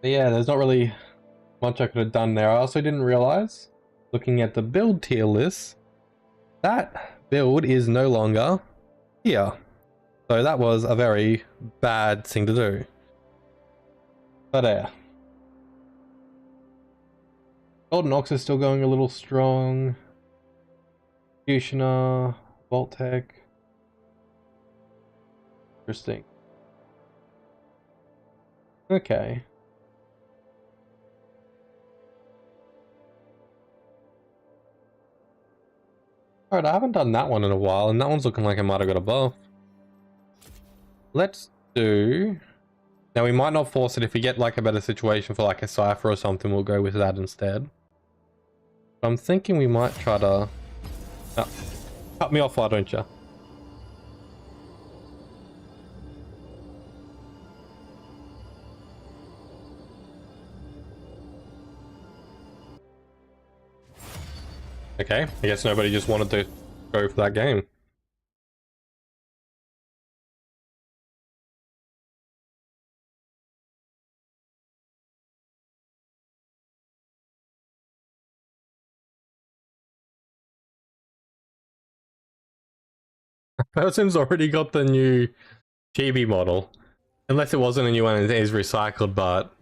But yeah, there's not really much I could have done there. I also didn't realize, looking at the build tier list, that build is no longer here. So that was a very bad thing to do. But yeah. Golden Ox is still going a little strong. Executioner, Vault-Tec. Interesting. Okay. Alright, I haven't done that one in a while, and that one's looking like I might have got a buff. Let's do... Now, we might not force it. If we get like a better situation for like a Cypher or something, we'll go with that instead. I'm thinking we might try to... Oh, cut me off, why don't you? Okay, I guess nobody just wanted to go for that game. person's already got the new chibi model. Unless it wasn't a new one and it is recycled, but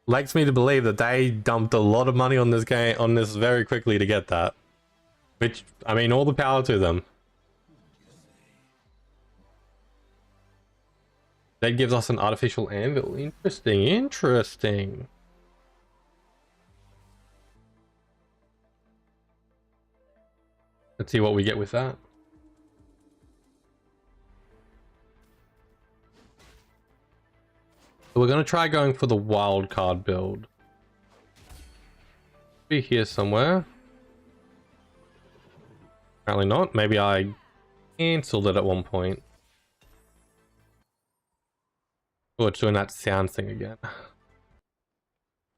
likes me to believe that they dumped a lot of money on this game, on this very quickly to get that. Which, I mean, all the power to them. That gives us an artificial anvil. Interesting, interesting. Let's see what we get with that. So we're going to try going for the wild card build. Be here somewhere. Apparently not. Maybe I cancelled it at one point. Oh, it's doing that sound thing again.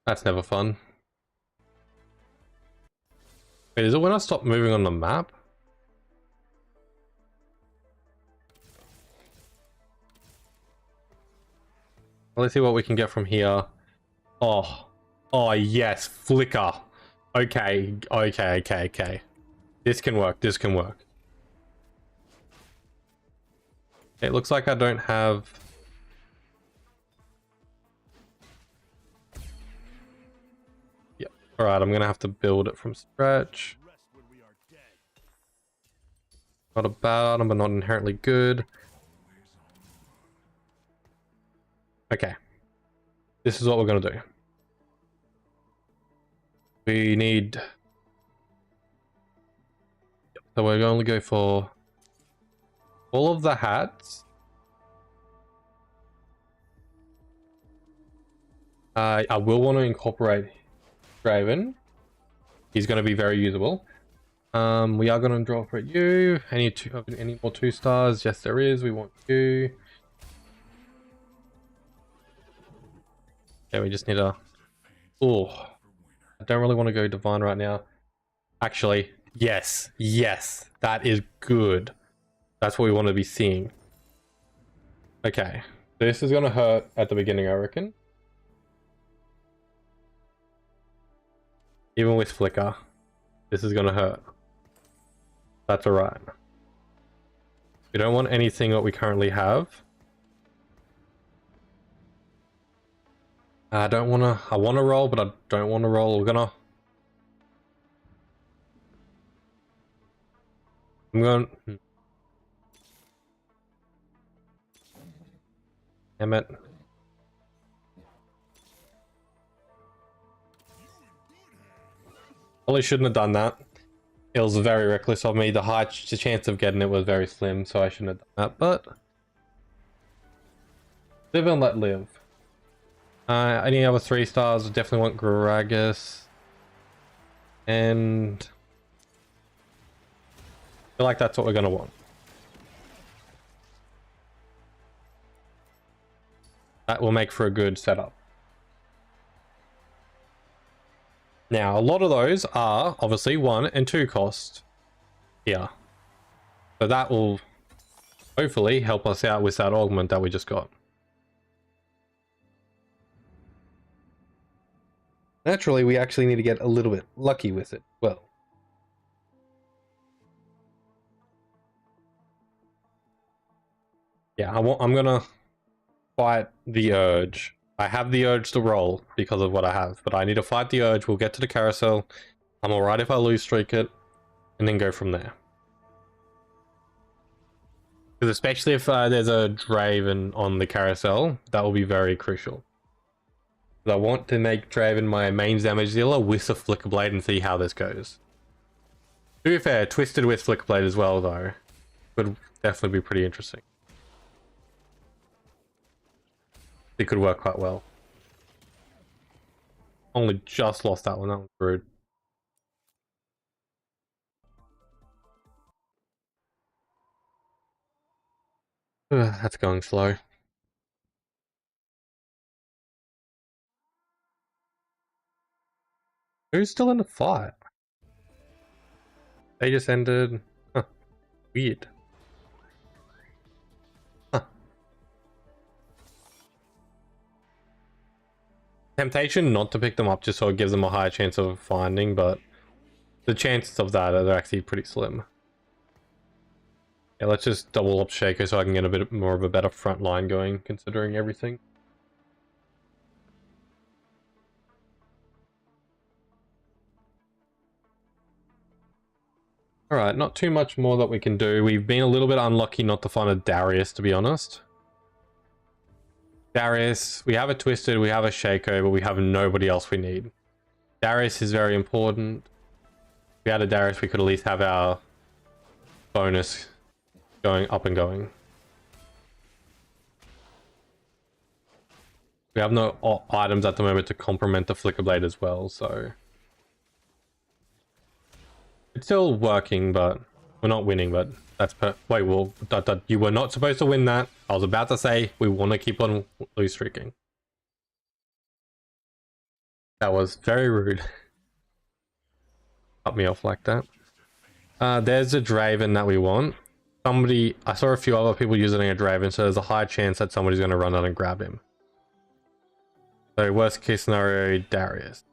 That's never fun. Wait, is it when I stop moving on the map? Well, let's see what we can get from here. Oh, oh yes, flicker. Okay, okay, okay, okay. This can work, this can work. It looks like I don't have... Yep, alright, I'm gonna have to build it from scratch. Not a bad item, but not inherently good. Okay. This is what we're gonna do. We need... So we're going to go for all of the hats. I will want to incorporate Draven. He's going to be very usable. We are going to draw for you. Any more 2 stars? Yes, there is. We want you. Okay, we just need a... Oh, I don't really want to go divine right now. Actually, yes, yes, that is good. That's what we want to be seeing. Okay, this is going to hurt at the beginning, I reckon. Even with flicker, this is going to hurt. That's alright. We don't want anything that we currently have. I don't want to... I want to roll, but I don't want to roll. We're gonna... I'm going... Damn it. Probably shouldn't have done that. It was very reckless of me. The chance of getting it was very slim, so I shouldn't have done that, but... Live and let live. Any other 3 stars? I definitely want Gragas. And... I feel like that's what we're going to want. That will make for a good setup. Now, a lot of those are obviously 1 and 2 cost here. So that will hopefully help us out with that augment that we just got. Naturally, we actually need to get a little bit lucky with it. Well, yeah, I'm gonna fight the urge. I have the urge to roll because of what I have, but I need to fight the urge. We'll get to the carousel. I'm alright if I lose streak it, and then go from there. Because especially if there's a Draven on the carousel, that will be very crucial. I want to make Draven my main damage dealer with a Flicker Blade and see how this goes. To be fair, Twisted with Flicker Blade as well, though, would definitely be pretty interesting. It could work quite well. Only just lost that one, that was rude. That's going slow. Who's still in the fight? They just ended. Huh. Weird. Huh. Temptation not to pick them up just so it gives them a higher chance of finding, but the chances of that are actually pretty slim. Yeah, let's just double up Shaco so I can get a bit more of a better front line going, considering everything. Alright, not too much more that we can do. We've been a little bit unlucky not to find a Darius, to be honest. Darius, we have a Twisted, we have a Shaco, but we have nobody else we need. Darius is very important. If we had a Darius, we could at least have our bonus going up and going. We have no items at the moment to complement the Flicker Blade as well, so... It's still working, but we're not winning, but that's wait, well, you were not supposed to win that. I was about to say we want to keep on lose streaking. That was very rude. Cut me off like that. There's a Draven that we want. I saw a few other people using a Draven, so there's a high chance that somebody's going to run out and grab him. So worst case scenario, Darius.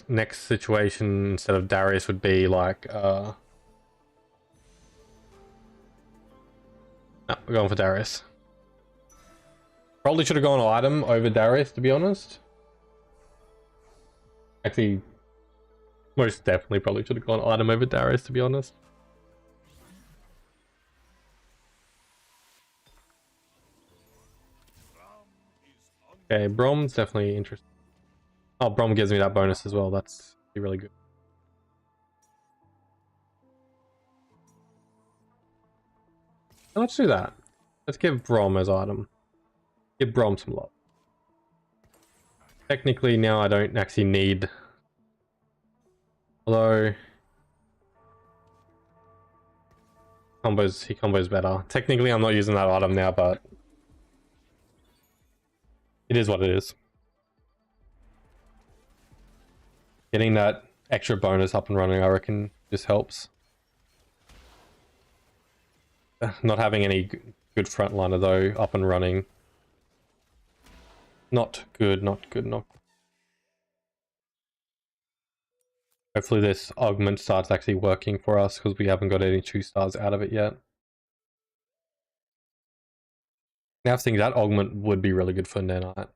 Next situation instead of Darius would be like no, we're going for Darius. Probably should have gone item over Darius, to be honest. Actually, most definitely probably should have gone item over Darius, to be honest. Okay, Brom's definitely interesting. Oh, Brom gives me that bonus as well. That's really good. So let's do that. Let's give Brom as item. Give Brom some love. Technically now I don't actually need... Although... he combos better. Technically I'm not using that item now, but... It is what it is. Getting that extra bonus up and running, I reckon, just helps. Not having any good frontliner though, up and running. Not good, not good, not good. Hopefully this augment starts actually working for us, because we haven't got any 2-stars out of it yet. Now I think that augment would be really good for Nanite.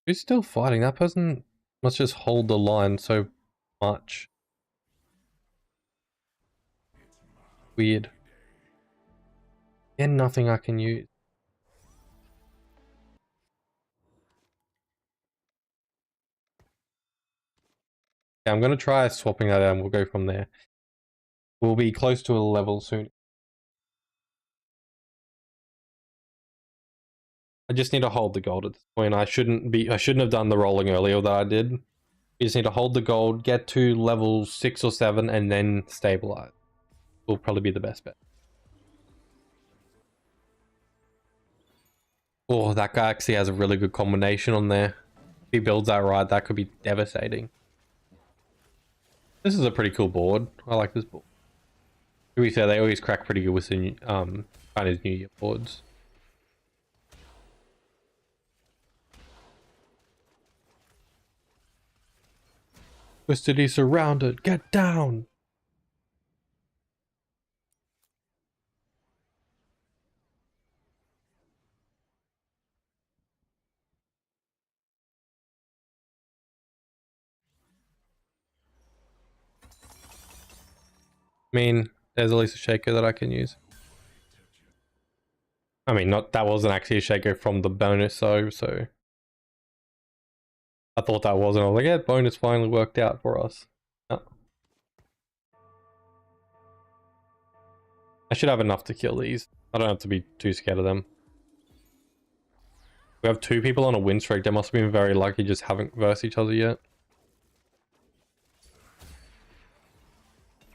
Who's still fighting? That person must just hold the line so much. Weird. And nothing I can use. Yeah, I'm going to try swapping that out and we'll go from there. We'll be close to a level soon. I just need to hold the gold at this point. I shouldn't have done the rolling earlier that I did. You just need to hold the gold, get to level 6 or 7, and then stabilize. Will probably be the best bet. Oh, that guy actually has a really good combination on there. If he builds that right, that could be devastating. This is a pretty cool board. I like this board. To be fair, they always crack pretty good with the Chinese New Year boards. Twisted, he's surrounded. Get down. I mean, there's at least a Shaco that I can use. I mean, that wasn't actually a Shaco from the bonus, though, so... I thought that was, and I was like, yeah, bonus finally worked out for us. Oh. I should have enough to kill these. I don't have to be too scared of them. We have 2 people on a win streak. They must have been very lucky, just haven't versed each other yet.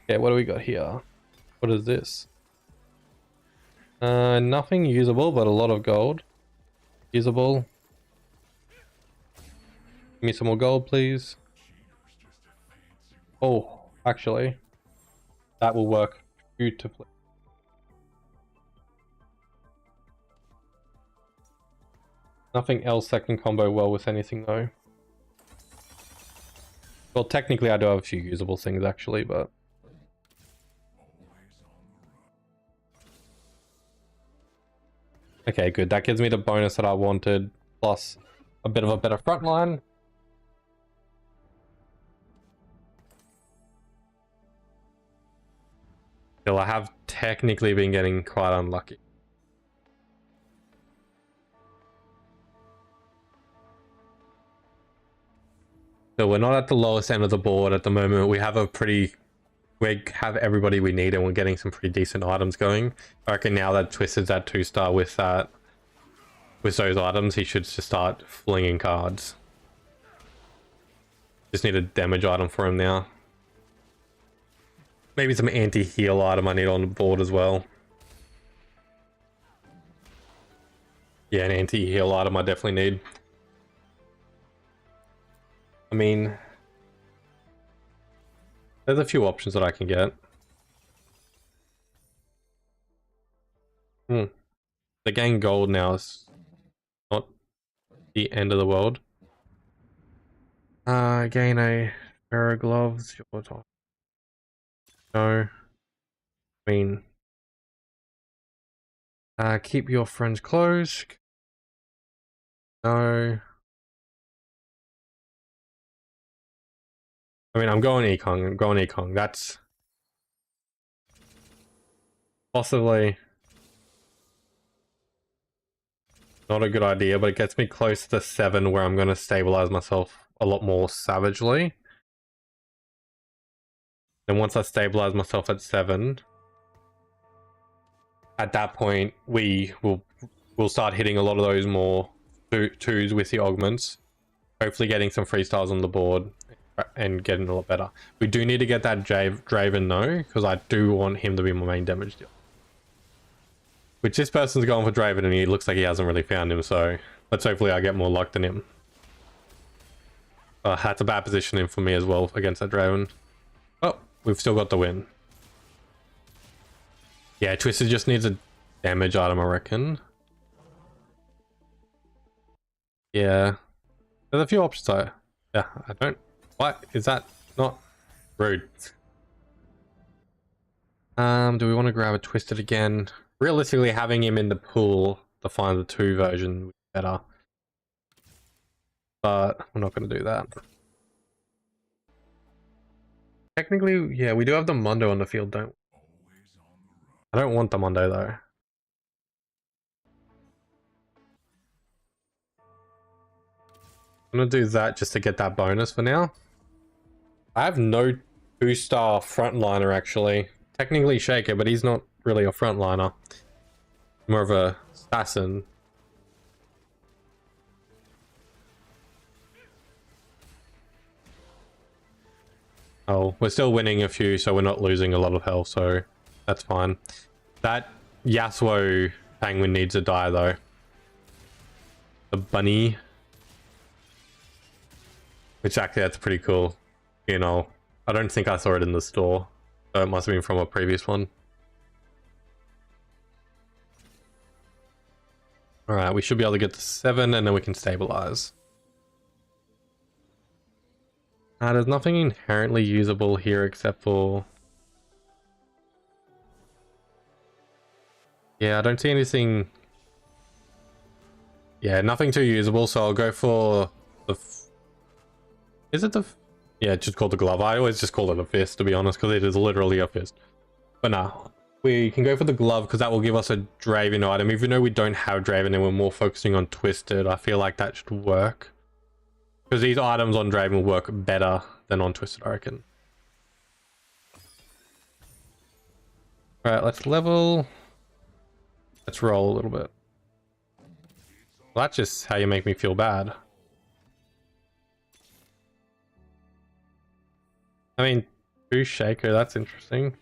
Okay, what do we got here? What is this? Nothing usable, but a lot of gold. Usable. Give me some more gold, please. Oh, actually, that will work beautifully. Nothing else that can combo well with anything, though. Well, technically I do have a few usable things actually, but... Okay, good. That gives me the bonus that I wanted, plus a bit of a better front line. Still, I have technically been getting quite unlucky. So we're not at the lowest end of the board at the moment. We have we have everybody we need, and we're getting some pretty decent items going. I reckon now that Twisted's at 2-star with those items, he should just start flinging cards. Just need a damage item for him now. Maybe some anti-heal item I need on the board as well. Yeah, an anti-heal item I definitely need. I mean, there's a few options that I can get. They gain gold now. Is not the end of the world. Gain a pair of gloves. No. I mean, keep your friends close. No. I mean, I'm going Ekong. I'm going Ekong. That's possibly not a good idea, but it gets me close to 7 where I'm going to stabilize myself a lot more savagely. And once I stabilize myself at 7, at that point, we'll start hitting a lot of those more 2s with the augments. Hopefully getting some freestyles on the board and getting a lot better. We do need to get that Draven though, because I do want him to be my main damage deal. Which this person's going for Draven and he looks like he hasn't really found him, so let's hopefully I get more luck than him. That's a bad positioning for me as well against that Draven. Oh, we've still got the win. Yeah, Twisted just needs a damage item, I reckon. Yeah. There's a few options though. Yeah, I don't... What? Is that not rude? Do we want to grab a Twisted again? Realistically, having him in the pool to find the 2 version would be better. But we're not going to do that. Technically, yeah, we do have the Mundo on the field, don't we? I don't want the Mundo though. I'm going to do that just to get that bonus for now. I have no 2-star frontliner actually. Technically Shaker, but he's not really a frontliner. More of a assassin. Oh, we're still winning a few, so we're not losing a lot of health, so that's fine. That Yasuo Penguin needs to die though. The bunny. Which actually that's pretty cool. You know, I don't think I saw it in the store, so it must have been from a previous one. Alright, we should be able to get to 7 and then we can stabilize. There's nothing inherently usable here except for... Yeah, I don't see anything... Yeah, nothing too usable, so I'll go for the... Is it the... Yeah, it's just called the glove. I always just call it a fist, to be honest, because it is literally a fist. But nah, we can go for the glove because that will give us a Draven item. Even though we don't have Draven and we're more focusing on Twisted, I feel like that should work. Because these items on Draven will work better than on Twisted, I reckon. Alright, let's level. Let's roll a little bit. Well, that's just how you make me feel bad. I mean, 2 Shaker, that's interesting.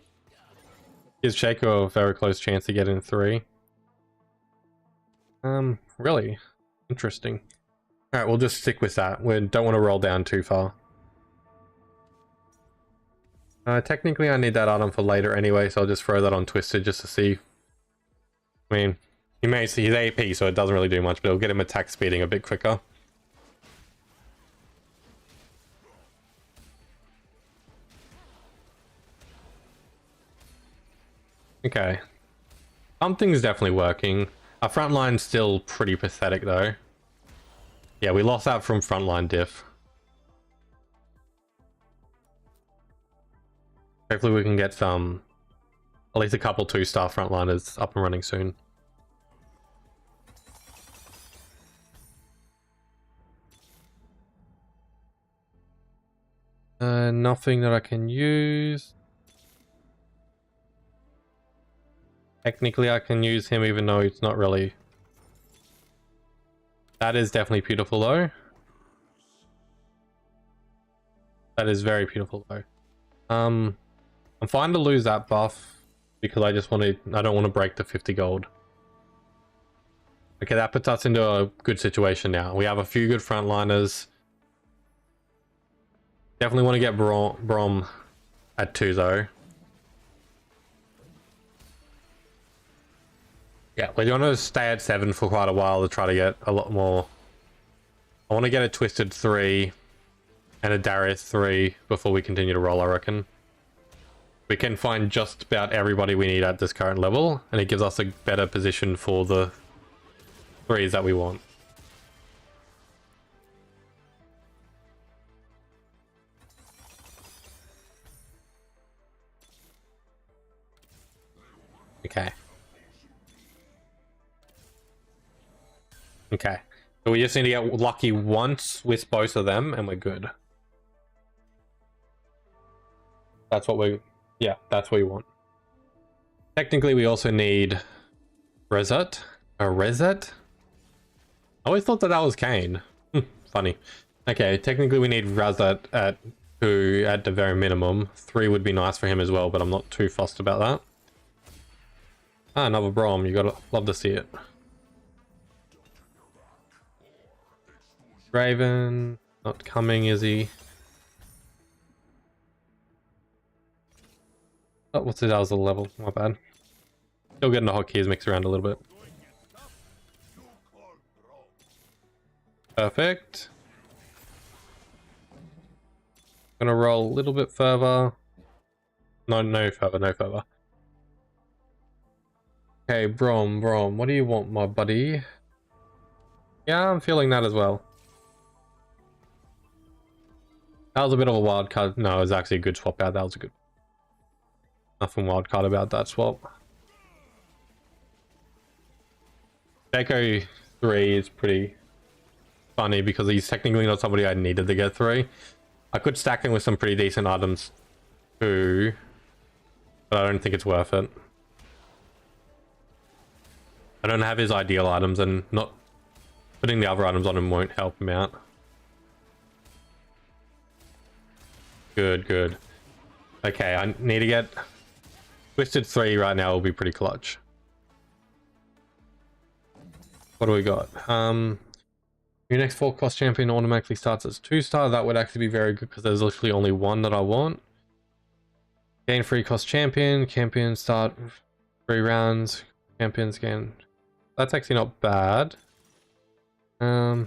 Gives Shaker a very close chance to get in 3. Really interesting. Alright, we'll just stick with that. We don't want to roll down too far. Technically I need that item for later anyway, so I'll just throw that on Twisted just to see. I mean, he's AP, so it doesn't really do much, but it'll get him attack speeding a bit quicker. Okay. Something's definitely working. Our front line's still pretty pathetic though. Yeah, we lost out from frontline diff. Hopefully we can get some, at least a couple 2-star frontliners up and running soon. Nothing that I can use. Technically I can use him even though it's not really. That is definitely beautiful though. That is very beautiful though. I'm fine to lose that buff because I don't want to break the 50 gold. Okay, that puts us into a good situation now. We have a few good frontliners. Definitely want to get Brom at 2 though. Yeah, we're going to stay at 7 for quite a while to try to get a lot more. I want to get a Twisted 3 and a Darius 3 before we continue to roll, I reckon. We can find just about everybody we need at this current level, and it gives us a better position for the 3s that we want. Okay. Okay. So we just need to get lucky once with both of them, and we're good. That's what we... Yeah, that's what we want. Technically, we also need Reset. A Reset? I always thought that that was Kane. Funny. Okay, technically we need Razat at 2 at the very minimum. 3 would be nice for him as well, but I'm not too fussed about that. Ah, another Brom. You gotta love to see it. Raven. Not coming, is he? Oh, what's it? That was the level. My bad. Still getting the hotkeys mixed around a little bit. Perfect. Gonna roll a little bit further. No further, no further. Okay, Brom, what do you want, my buddy? Yeah, I'm feeling that as well. That was a bit of a wild card. No, it was actually a good swap out. That was a good... Nothing wild card about that swap. Deco 3 is pretty funny because he's technically not somebody I needed to get 3. I could stack him with some pretty decent items too, but I don't think it's worth it. I don't have his ideal items, and not putting the other items on him won't help him out. Good, good. Okay, I need to get Twisted 3 right now will be pretty clutch. What do we got? Your next 4-cost champion automatically starts as 2-star. That would actually be very good because there's literally only one that I want. Gain 3-cost champion. Champions start 3 rounds. Champions gain. That's actually not bad. I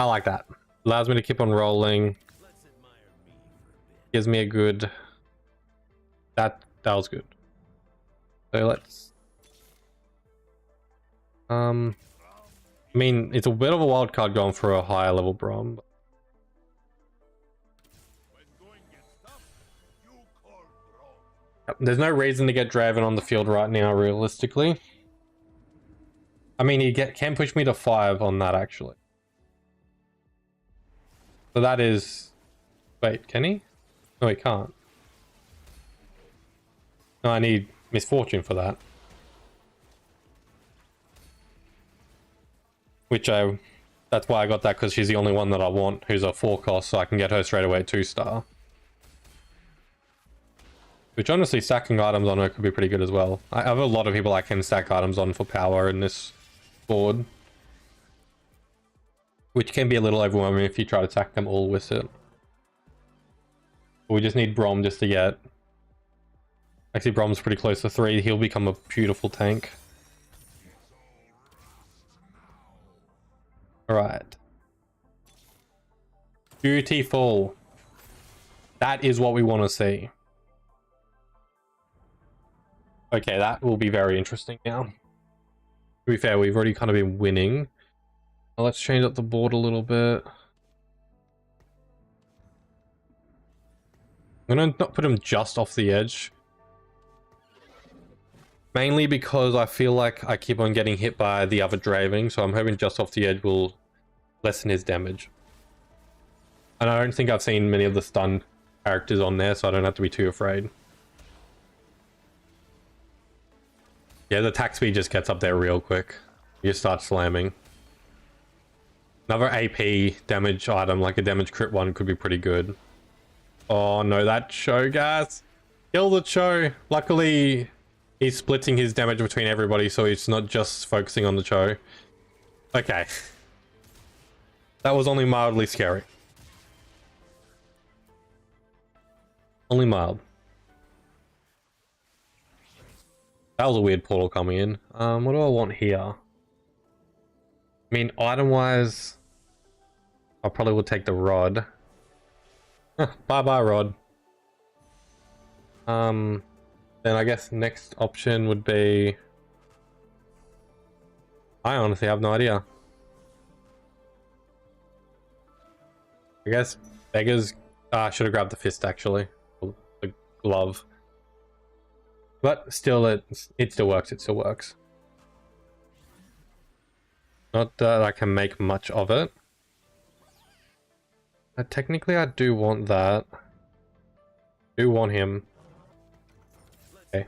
like that. Allows me to keep on rolling. Gives me a good... That was good. So let's... I mean, it's a bit of a wild card going for a higher level Brom. There's no reason to get Draven on the field right now, realistically. I mean, he can push me to 5 on that, actually. So that is... Wait, can he? No, he can't. No, I need Misfortune for that. Which that's why I got that, because she's the only one that I want who's a 4-cost, so I can get her straight away at 2-star. Which honestly, stacking items on her could be pretty good as well. I have a lot of people I can stack items on for power in this board. Which can be a little overwhelming if you try to stack them all with it. We just need Brom just to get... Actually, Brom's pretty close to 3. He'll become a beautiful tank. Alright. Beautiful. That is what we want to see. Okay, that will be very interesting now. To be fair, we've already kind of been winning. Now let's change up the board a little bit. I'm going to not put him just off the edge. Mainly because I feel like I keep on getting hit by the other Draven, so I'm hoping just off the edge will lessen his damage. And I don't think I've seen many of the stun characters on there, so I don't have to be too afraid. Yeah, the attack speed just gets up there real quick. You start slamming. Another AP damage item, like a damage crit one, could be pretty good. Oh no, that Cho, guys. Kill the Cho. Luckily, he's splitting his damage between everybody, so he's not just focusing on the Cho. Okay. That was only mildly scary. Only mild. That was a weird portal coming in. What do I want here? I mean, item-wise, I probably will take the rod. Bye-bye, rod. Then I guess next option would be... I honestly have no idea. I guess beggars... I should have grabbed the fist, actually. The glove. But still, it still works. It still works. Not that I can make much of it. Technically, I do want that. Do want him. Okay.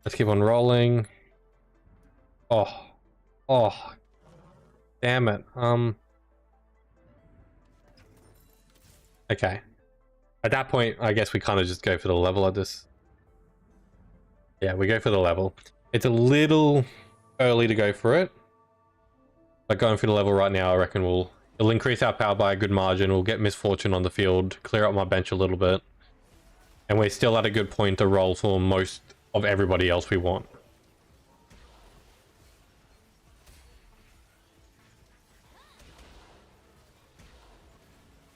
Let's keep on rolling. Oh. Oh. Damn it. Okay. At that point, I guess we kind of just go for the level at this. Yeah, we go for the level. It's a little early to go for it. But going for the level right now, I reckon it'll increase our power by a good margin. We'll get Misfortune on the field, clear up my bench a little bit. And we're still at a good point to roll for most of everybody else we want.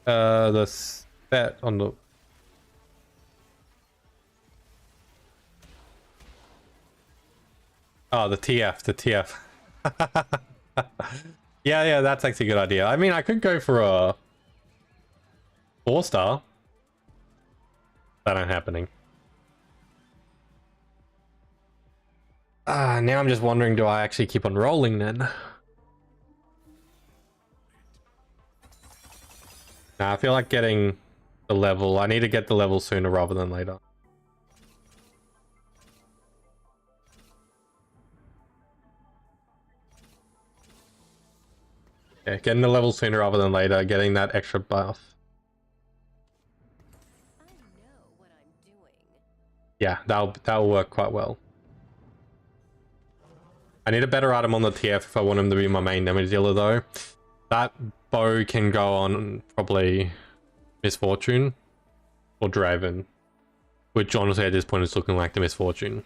The set on the... Oh, the TF. Yeah, that's actually a good idea. I mean, I could go for a 4-star. That ain't happening. Now I'm just wondering, do I actually keep on rolling then? Nah, I feel like getting the level. I need to get the level sooner rather than later. Yeah, getting the level sooner rather than later, getting that extra buff. I know what I'm doing. Yeah, that'll work quite well. I need a better item on the TF if I want him to be my main damage dealer though. That bow can go on probably Misfortune or Draven, which honestly at this point is looking like the Misfortune.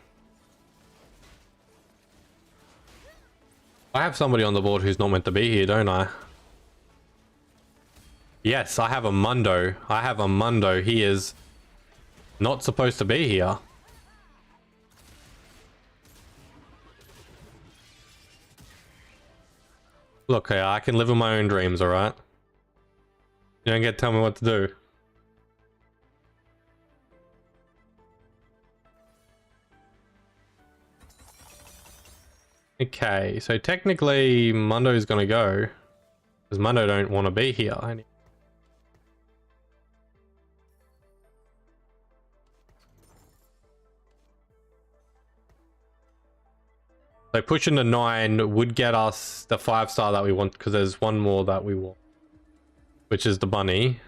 I have somebody on the board who's not meant to be here, don't I? Yes, I have a Mundo. He is not supposed to be here. Look, I can live in my own dreams, alright? You don't get to tell me what to do. Okay, so technically Mundo's gonna go. Because Mundo don't want to be here. So pushing to 9 would get us the 5-star that we want, because there's one more that we want, which is the bunny.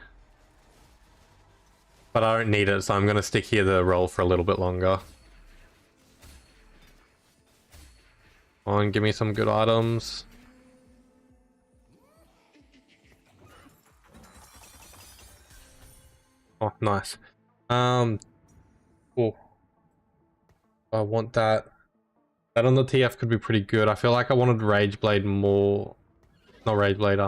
But I don't need it, so I'm going to stick here to roll for a little bit longer. Come on, give me some good items. Oh, nice. Oh, I want that. That on the TF could be pretty good. I feel like I wanted Rage Blade more. Not Rage Blade,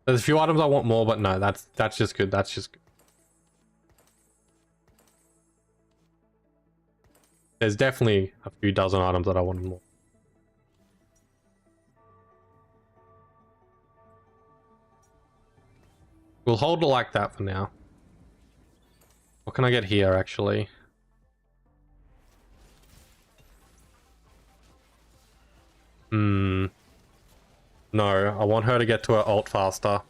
There's a few items I want more, but no, that's just good. That's just good. There's definitely a few dozen items that I want more. We'll hold it like that for now. What can I get here, actually? No, I want her to get to her ult faster.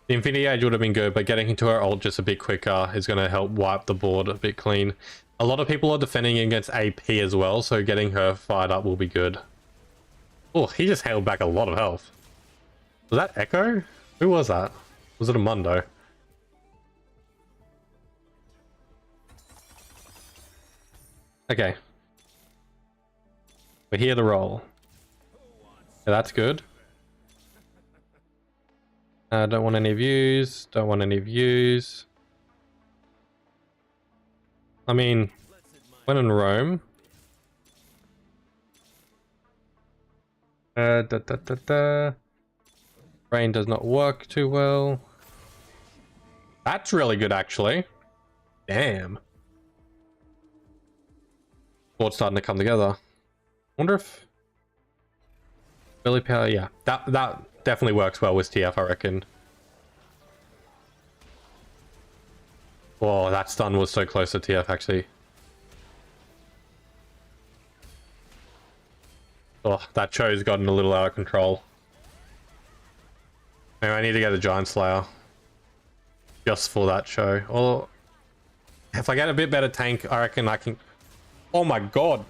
The Infinity Age would have been good, but getting into her ult just a bit quicker is going to help wipe the board a bit clean. A lot of people are defending against AP as well, so getting her fired up will be good. Oh, he just held back a lot of health. Was that Echo? Who was that? Was it a Mundo? Okay. We're here to roll. Yeah, that's good. Don't want any views. Don't want any views. I mean, when in Rome. Brain does not work too well. That's really good, actually. Damn. Board's starting to come together. Wonder if Billy Power, yeah, that definitely works well with TF, I reckon. Oh, that stun was so close to TF, actually. Oh, that show's gotten a little out of control. Maybe I need to get a Giant Slayer just for that show. Or if I get a bit better tank, I reckon I can. Oh my god.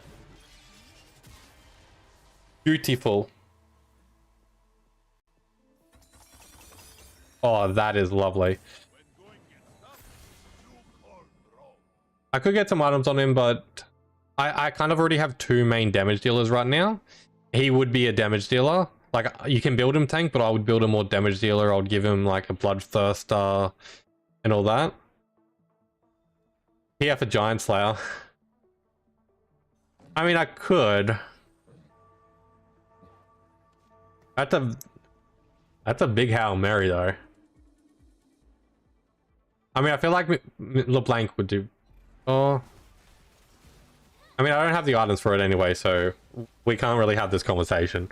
Beautiful. Oh, that is lovely. I could get some items on him, but I kind of already have two main damage dealers right now. He would be a damage dealer. Like, you can build him tank, but I would build a more damage dealer. I would give him like a Bloodthirster and all that. Here for Giant Slayer. I mean, I could. That's a big Hail Mary, though. I mean, I feel like LeBlanc would do. Oh. I mean, I don't have the items for it anyway, so we can't really have this conversation.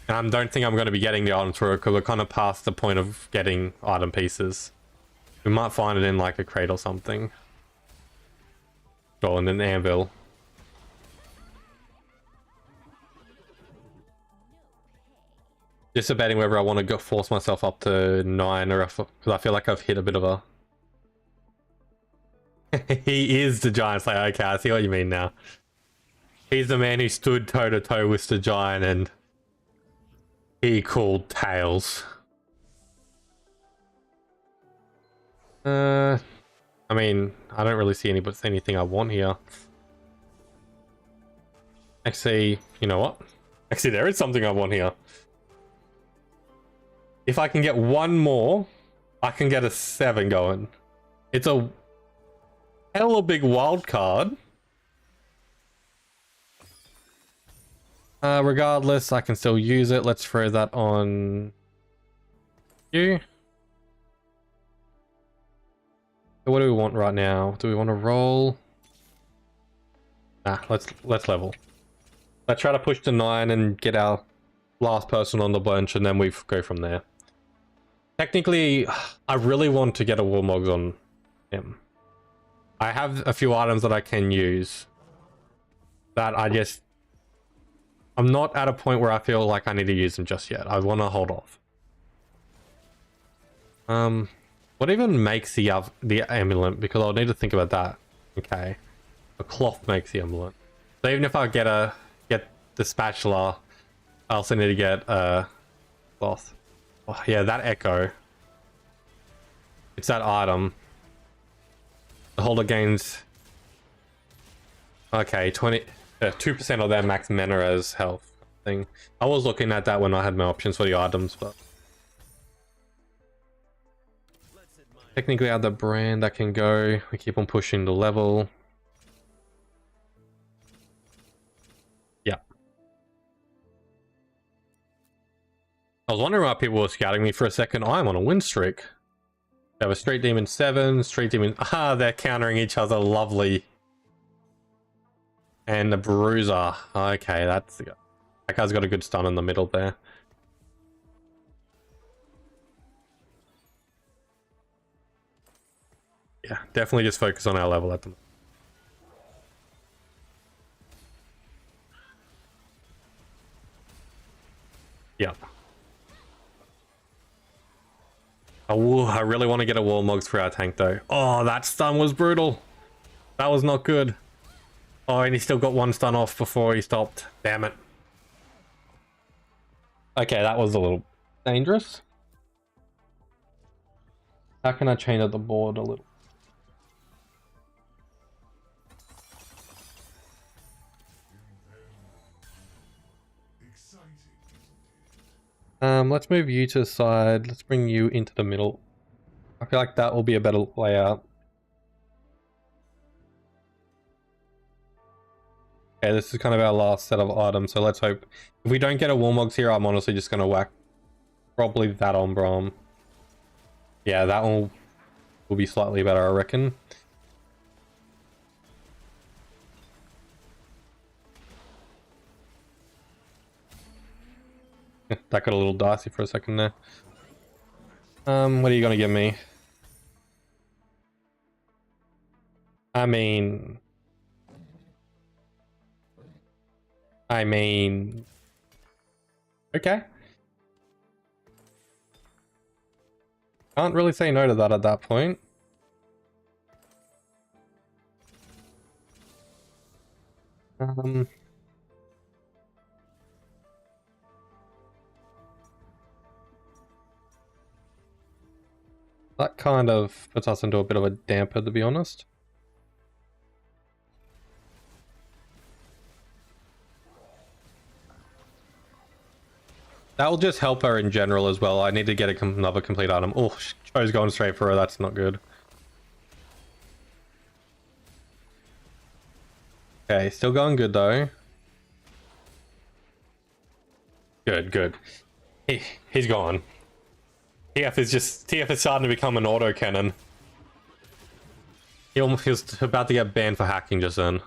And I don't think I'm going to be getting the items for it because we're kind of past the point of getting item pieces. We might find it in like a crate or something. Or in an anvil. Just debating whether I want to go force myself up to 9 or because I feel like I've hit a bit of a. He is the Giant Slayer. Okay, I see what you mean now. He's the man who stood toe to toe with the giant and he called Tails. I mean, I don't really see anything I want here. Actually, you know what? Actually, there is something I want here. If I can get one more, I can get a 7 going. It's a hella big wild card. Regardless, I can still use it. Let's throw that on you. What do we want right now? Do we want to roll? Nah, let's level. Let's try to push to 9 and get our last person on the bench, and then we go from there. Technically, I really want to get a Warmogs on him. I have a few items that I can use. That I'm not at a point where I feel like I need to use them just yet. I want to hold off. What even makes the amulet? Because I'll need to think about that. Okay, a cloth makes the amulet. So even if I get the spatula, I also need to get a cloth. Oh, yeah, that echo. It's that item. The holder gains. Okay, 2% of their max mana as health thing. I was looking at that when I had my options for the items, but technically, out the brand that can go. We keep on pushing the level. Yeah. I was wondering why people were scouting me for a second. I'm on a win streak. They have a Street Demon 7, Street Demon... Ah, they're countering each other. Lovely. And the Bruiser. Okay, that's the guy. That guy's got a good stun in the middle there. Yeah, definitely just focus on our level at the moment. Yep. Oh, I really want to get a Warmogs for our tank though. Oh, that stun was brutal. That was not good. Oh, and he still got one stun off before he stopped. Damn it. Okay, that was a little dangerous. How can I change up the board a little? Let's move you to the side. Let's bring you into the middle. I feel like that will be a better layout. Okay, this is kind of our last set of items, so let's hope. If we don't get a Warmogs here, I'm honestly just going to whack probably that on Braum. Yeah, that one will be slightly better, I reckon. That got a little dicey for a second there. What are you going to give me? I mean... Okay. Can't really say no to that at that point. That kind of puts us into a bit of a damper, to be honest. That will just help her in general as well. I need to get another complete item. Oh, Cho's going straight for her. That's not good. Okay, still going good though. Good, good. He's gone. TF is starting to become an autocannon. He was about to get banned for hacking just then.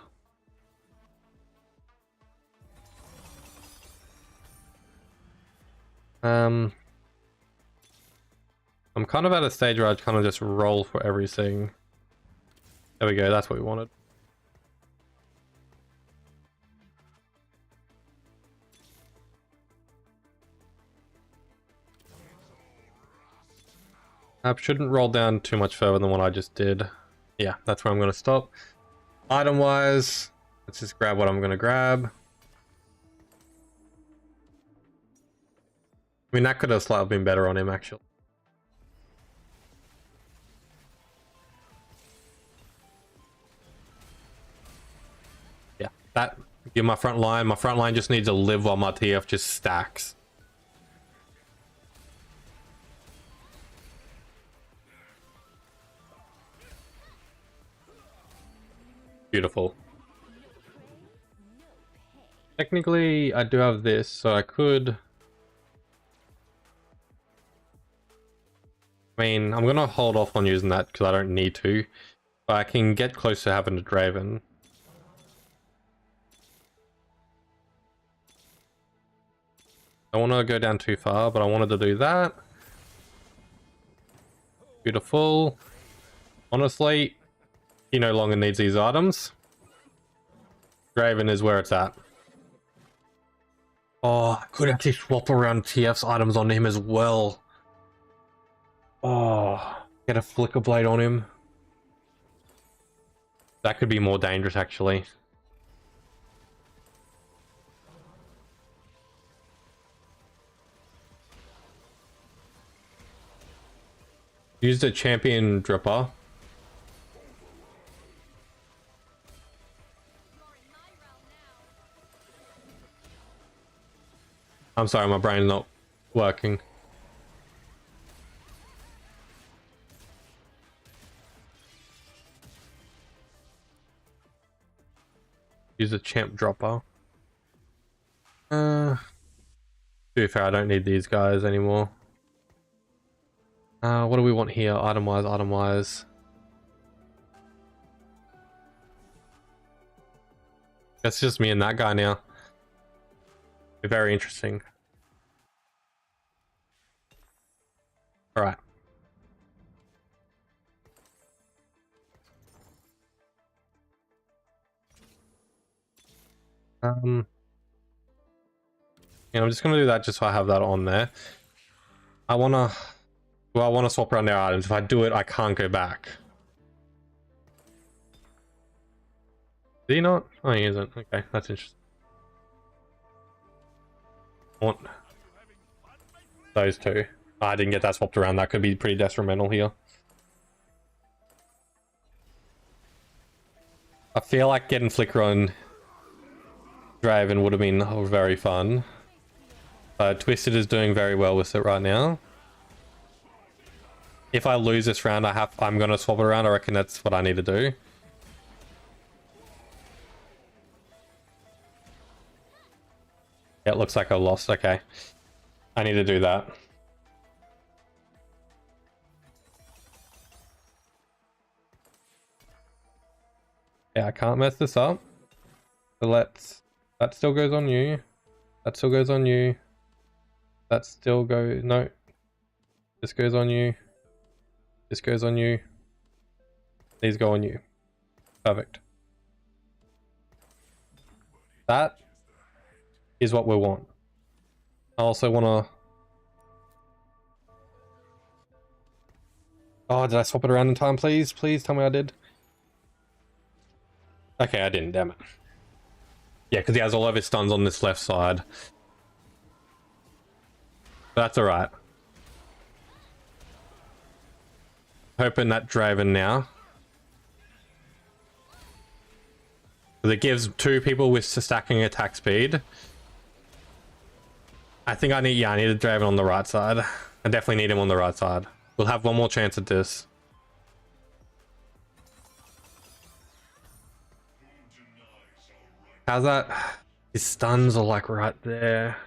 I'm kind of at a stage where I kind of just roll for everything. There we go, that's what we wanted. I shouldn't roll down too much further than what I just did. Yeah, that's where I'm going to stop. Item-wise, let's just grab what I'm going to grab. I mean, that could have slightly been better on him, actually. Yeah, that... Give my front line. My front line just needs to live while my TF just stacks. Beautiful. Technically, I do have this, so I could... I mean, I'm gonna hold off on using that because I don't need to. But I can get close to having a Draven. I don't want to go down too far, but I wanted to do that. Beautiful. Honestly, he no longer needs these items. Draven is where it's at. Oh, I could actually swap around TF's items on him as well. Oh, get a Flicker Blade on him. That could be more dangerous, actually. Use the champion dripper. I'm sorry, my brain's not working. Use a champ dropper. To be fair, I don't need these guys anymore. What do we want here? Item-wise, item-wise. That's just me and that guy now. Very interesting. All right. Yeah, I'm just gonna do that just so I have that on there. I wanna swap around their items. If I do it, I can't go back. Did he not? Oh, he isn't. Okay, that's interesting. I want those two. Oh, I didn't get that swapped around. That could be pretty detrimental here. I feel like getting Flicker on Draven would have been very fun. Twisted is doing very well with it right now. If I lose this round, I'm gonna swap it around. I reckon that's what I need to do. Yeah, it looks like I lost. Okay. I need to do that. Yeah, I can't mess this up. So that still goes on you. That still goes on you. That still goes, no. This goes on you. This goes on you. These go on you. Perfect. That is what we want. I also want to... Oh, did I swap it around in time, please? Please tell me I did. Okay, I didn't, damn it. Yeah, because he has all of his stuns on this left side. That's alright. Hoping that Draven now. Because it gives two people with stacking attack speed. I think I need a Draven on the right side. I definitely need him on the right side. We'll have one more chance at this. How's that? His stuns are like right there.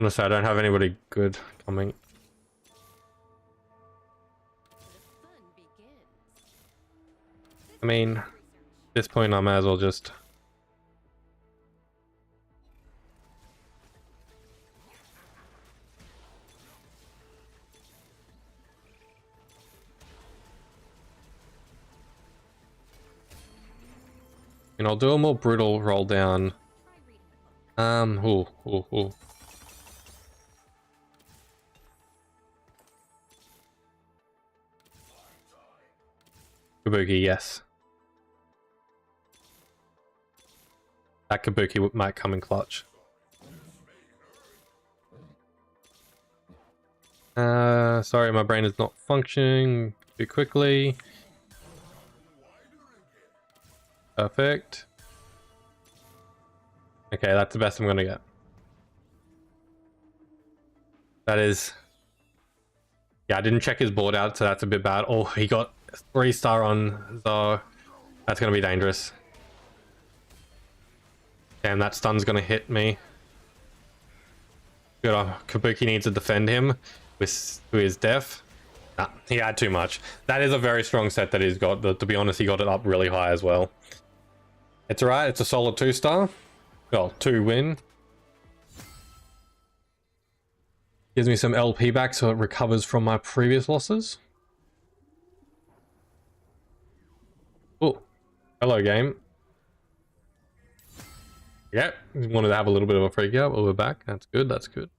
Unless I don't have anybody good coming. I mean, at this point I might as well just... And I'll do a more brutal roll down. Ooh. Kabuki, yes. That Kabuki might come in clutch. Sorry, my brain is not functioning too quickly. Perfect. Okay, that's the best I'm gonna get. That is... Yeah, I didn't check his board out, so that's a bit bad. Oh, he got 3-star on Zhao. That's gonna be dangerous. Damn, that stun's gonna hit me. Good. Kabuki needs to defend him with his death. Nah, he had too much. That is a very strong set that he's got. To be honest, he got it up really high as well. It's alright. It's a solid 2-star. Well, 2 win. Gives me some LP back so it recovers from my previous losses. Oh, hello game. Yep, wanted to have a little bit of a freak out, but we're back. That's good, that's good.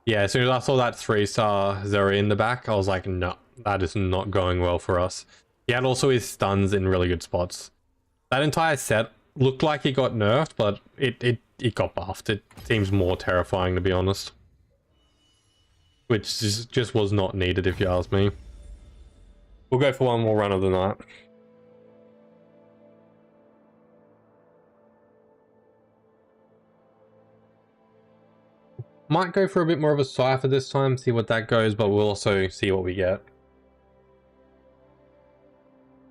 Yeah, as soon as I saw that 3-star Zeri in the back, I was like, no, that is not going well for us. He had also his stuns in really good spots. That entire set looked like it got nerfed, but it got buffed. It seems more terrifying, to be honest. Which just was not needed, if you ask me. We'll go for one more run of the night. Might go for a bit more of a Cypher this time, see what that goes, but we'll also see what we get.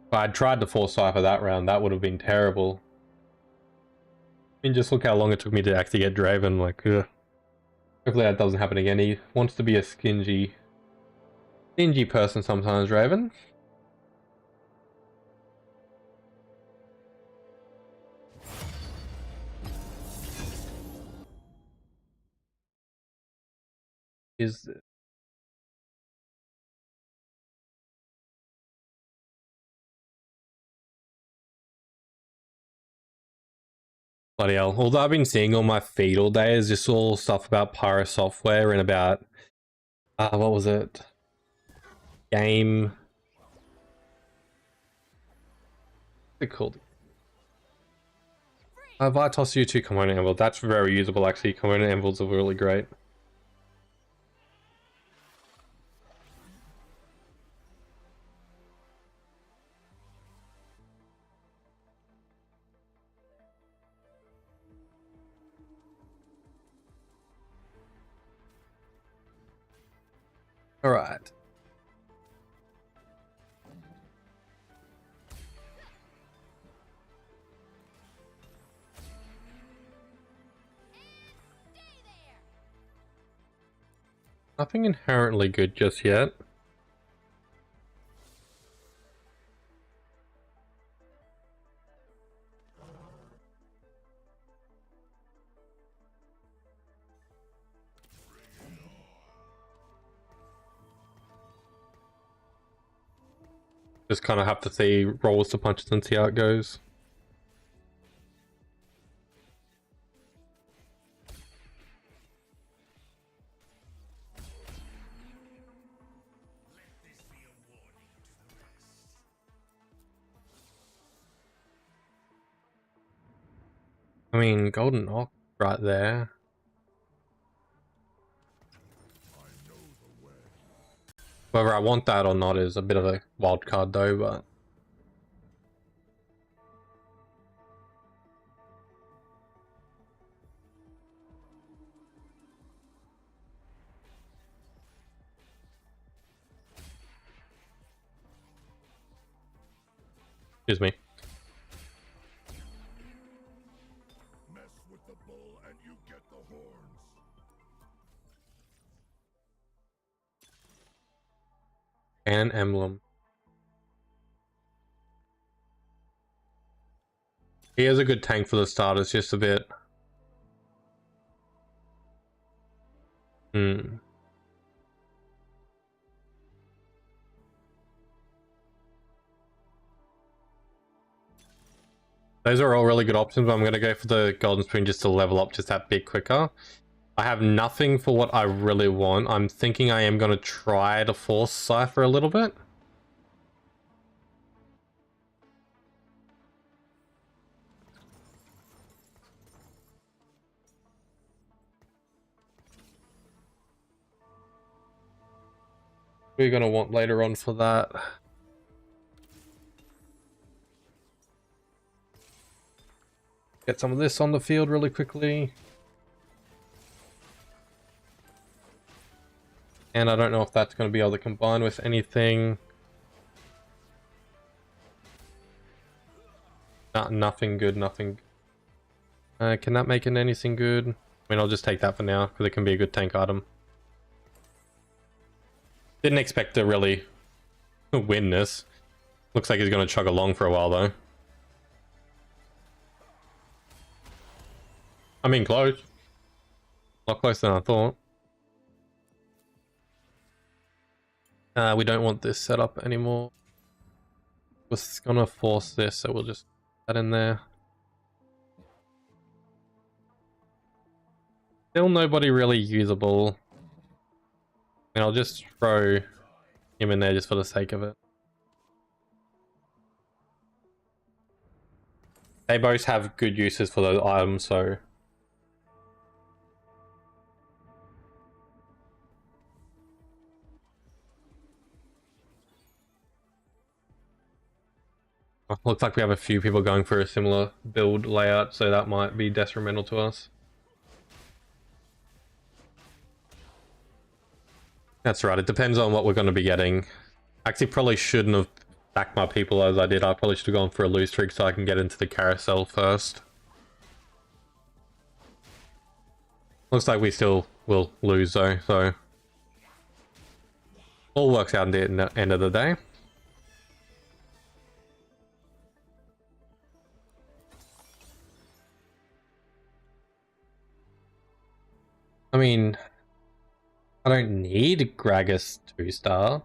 If I'd tried to force Cypher that round, that would have been terrible. I mean, just look how long it took me to actually get Draven, like, ugh. Hopefully that doesn't happen again. He wants to be a stingy person sometimes, Draven. Is bloody hell. Although I've been seeing on my feed all day is just all stuff about Pyro Software and about what was it? Game. What's it called? Vitos U2 component envelope. That's very usable actually. Component envelopes are really great. All right. Nothing inherently good just yet. Just kind of have to see rolls to punches and see how it goes. I mean, Golden Ox right there. Whether I want that or not is a bit of a wild card though, but excuse me. Mess with the bull and you get the horns. And an emblem. He is a good tank for the start, it's just a bit... Those are all really good options, but I'm going to go for the Golden Spoon just to level up just that bit quicker. I have nothing for what I really want. I'm thinking I am going to try to force Cypher a little bit. We're going to want later on for that. Get some of this on the field really quickly. And I don't know if that's going to be able to combine with anything. Nothing good, nothing. Can that make it anything good? I mean, I'll just take that for now, because it can be a good tank item. Didn't expect to really win this. Looks like he's going to chug along for a while, though. I mean, close. A lot closer than I thought. We don't want this setup anymore. We're gonna force this, so we'll just put that in there. Still nobody really usable. And I'll just throw him in there just for the sake of it. They both have good uses for those items, so... Looks like we have a few people going for a similar build layout, so that might be detrimental to us. That's right, it depends on what we're going to be getting. Actually, probably shouldn't have stack my people as I did. I probably should have gone for a lose streak so I can get into the carousel first. Looks like we still will lose though, so all works out in the end of the day. I mean, I don't need Gragas 2-star.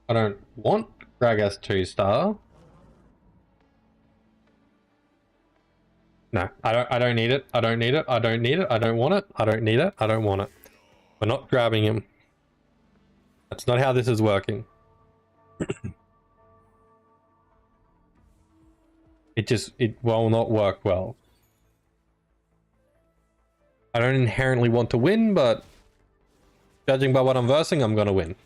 I don't want Gragas 2-star. No, I don't need it. I don't need it. I don't need it. I don't want it. I don't need it. I don't want it. We're not grabbing him. That's not how this is working. It will not work well. I don't inherently want to win, but judging by what I'm versing, I'm gonna win.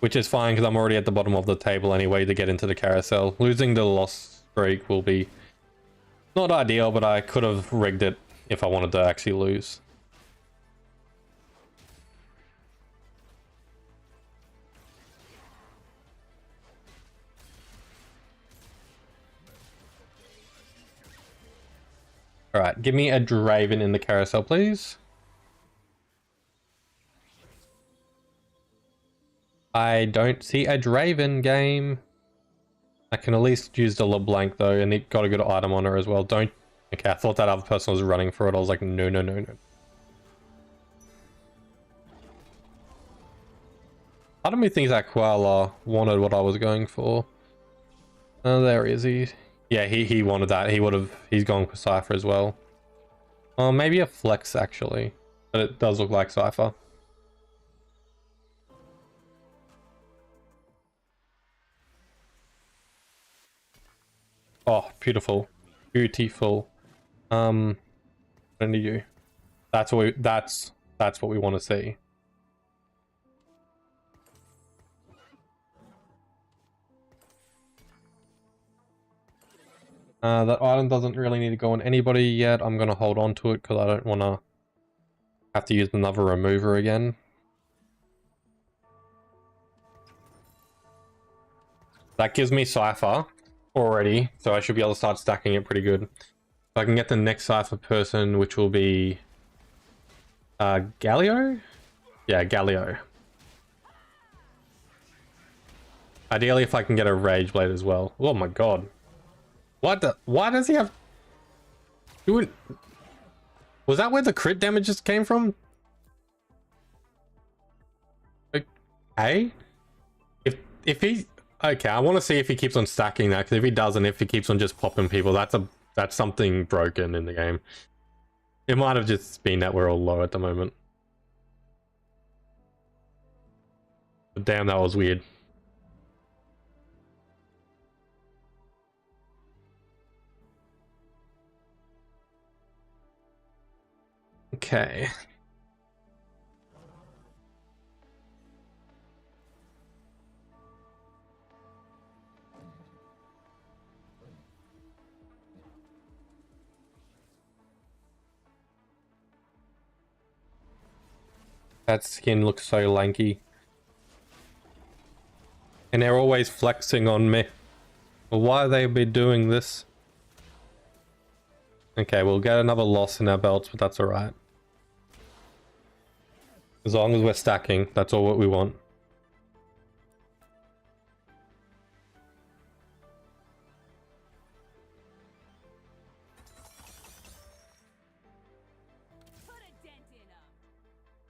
Which is fine because I'm already at the bottom of the table anyway to get into the carousel. Losing the loss streak will be not ideal, but I could have rigged it if I wanted to actually lose. Alright, give me a Draven in the carousel, please. I don't see a Draven game. I can at least use the LeBlanc though, and it got a good item on her as well. Don't... Okay, I thought that other person was running for it. I was like, no, no, no, no. Part of me thinks that Koala wanted what I was going for. Oh, there is he. Yeah, he wanted that. He would have... He's going for Cypher as well. Maybe a Flex actually. But it does look like Cypher. Oh, beautiful. Beautiful. What do you? That's what we want to see. That item doesn't really need to go on anybody yet. I'm gonna hold on to it because I don't want to have to use another remover again. That gives me Cypher already, so I should be able to start stacking it pretty good. So I can get the next Cypher person, which will be Galio? Yeah, Galio. Ideally, if I can get a Rage Blade as well. Oh my god. What the... Why does he have... Was that where the crit damage just came from? Okay. If he... Okay, I want to see if he keeps on stacking that, because if he doesn't, if he keeps on just popping people, that's something broken in the game. It might have just been that we're all low at the moment. But damn, that was weird. Okay. That skin looks so lanky. And they're always flexing on me. Well, why they be doing this? Okay, we'll get another loss in our belts, but that's alright. As long as we're stacking, that's all what we want.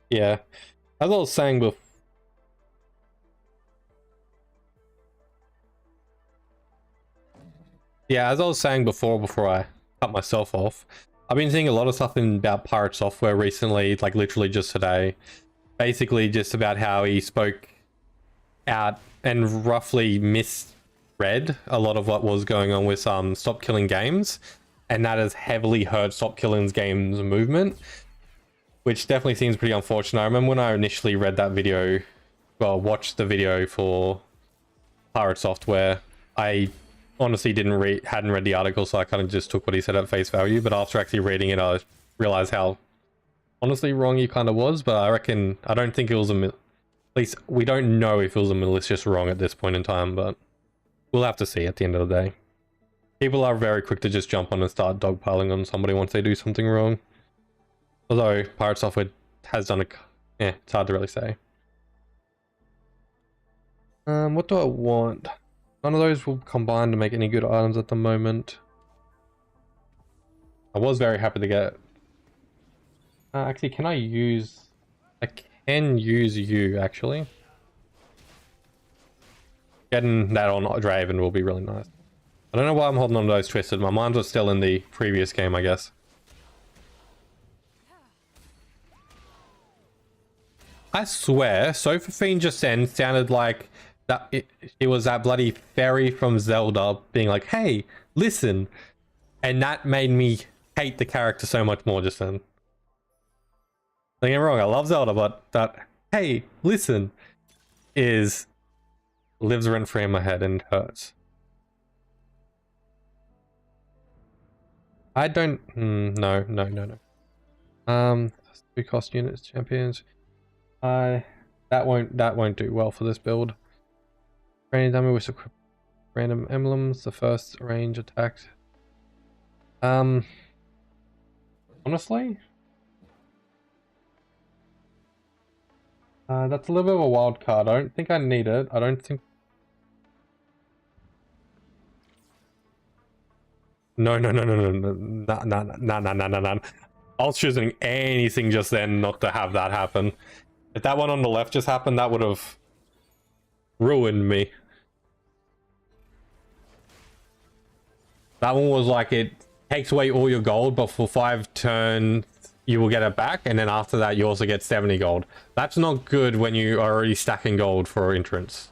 Yeah, as I was saying before. Yeah, as I was saying before I cut myself off, I've been seeing a lot of stuff about Pirate Software recently, like literally just today. Basically just about how he spoke out and roughly misread a lot of what was going on with Stop Killing Games, and that has heavily hurt Stop Killing Games movement, which definitely seems pretty unfortunate. I remember when I initially read that video, well, watched the video for Pirate Software, I honestly hadn't read the article, so I kind of just took what he said at face value, but after actually reading it, I realized how honestly wrong he kind of was, but I reckon, I don't think it was at least we don't know if it was a malicious wrong at this point in time, but we'll have to see at the end of the day. People are very quick to just jump on and start dogpiling on somebody once they do something wrong. Although Pirate Software has done it's hard to really say. What do I want? None of those will combine to make any good items at the moment. I was very happy to get... actually, can I use... I can use you, actually. Getting that on Draven will be really nice. I don't know why I'm holding on to those twisted. My mind was still in the previous game, I guess. I swear, Sofa Fiend just then sounded like that it was that bloody fairy from Zelda being like, hey, listen. And that made me hate the character so much more just then. Don't get me wrong, I love Zelda, but that, hey, listen, lives rent free in my head and hurts. I don't, no. 2 cost units, champions. That won't do well for this build. Random dummy with random emblems, the first range attack. Honestly, that's a little bit of a wild card. I don't think I need it. I don't think. No. I was choosing anything just then not to have that happen. If that one on the left just happened, that would have ruined me. That one was like, it takes away all your gold, but for 5 turns you will get it back, and then after that you also get 70 gold. That's not good when you are already stacking gold for entrance.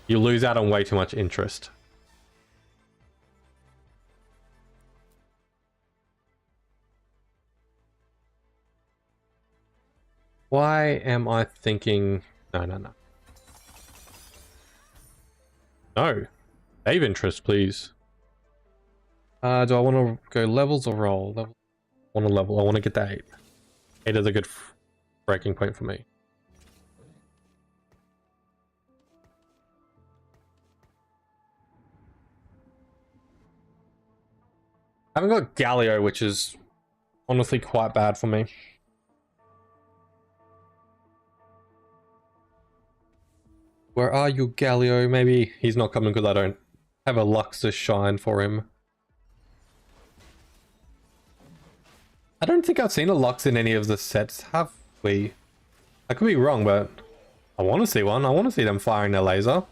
You lose out on way too much interest. Why am I thinking... No. No. Save interest, please. Do I want to go levels or roll? I want to level. I want to get to 8. 8 is a good breaking point for me. I haven't got Galio, which is honestly quite bad for me. Where are you, Galio? Maybe he's not coming because I don't have a Lux to shine for him. I don't think I've seen a Lux in any of the sets, have we? I could be wrong, but I want to see one. I want to see them firing their laser. To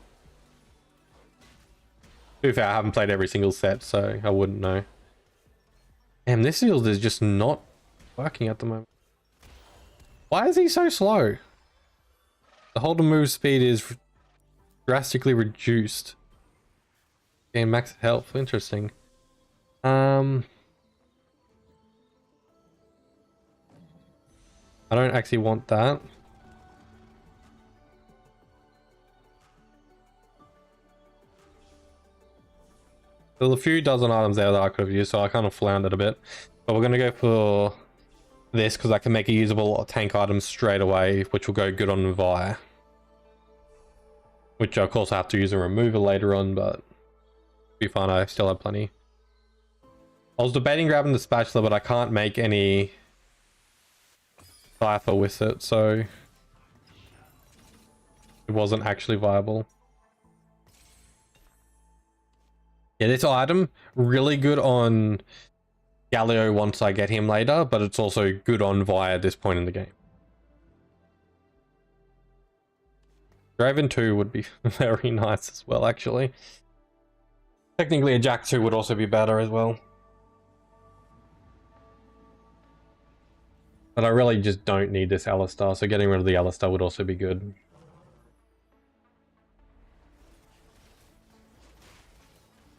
be fair, I haven't played every single set, so I wouldn't know. Damn, this shield is just not working at the moment. Why is he so slow? The hold and move speed is drastically reduced. Gain max health. Interesting. I don't actually want that. There's a few dozen items there that I could have used, so I kind of floundered a bit. But we're going to go for this because I can make a usable tank item straight away, which will go good on Vi. Which of course I have to use a remover later on, but be fine, I still have plenty. I was debating grabbing the spatula, but I can't make any cipher with it, so it wasn't actually viable. Yeah, this item, really good on Galio once I get him later, but it's also good on Vi at this point in the game. Draven 2 would be very nice as well, actually. Technically a Jack 2 would also be better as well. But I really just don't need this Alistar, so getting rid of the Alistar would also be good.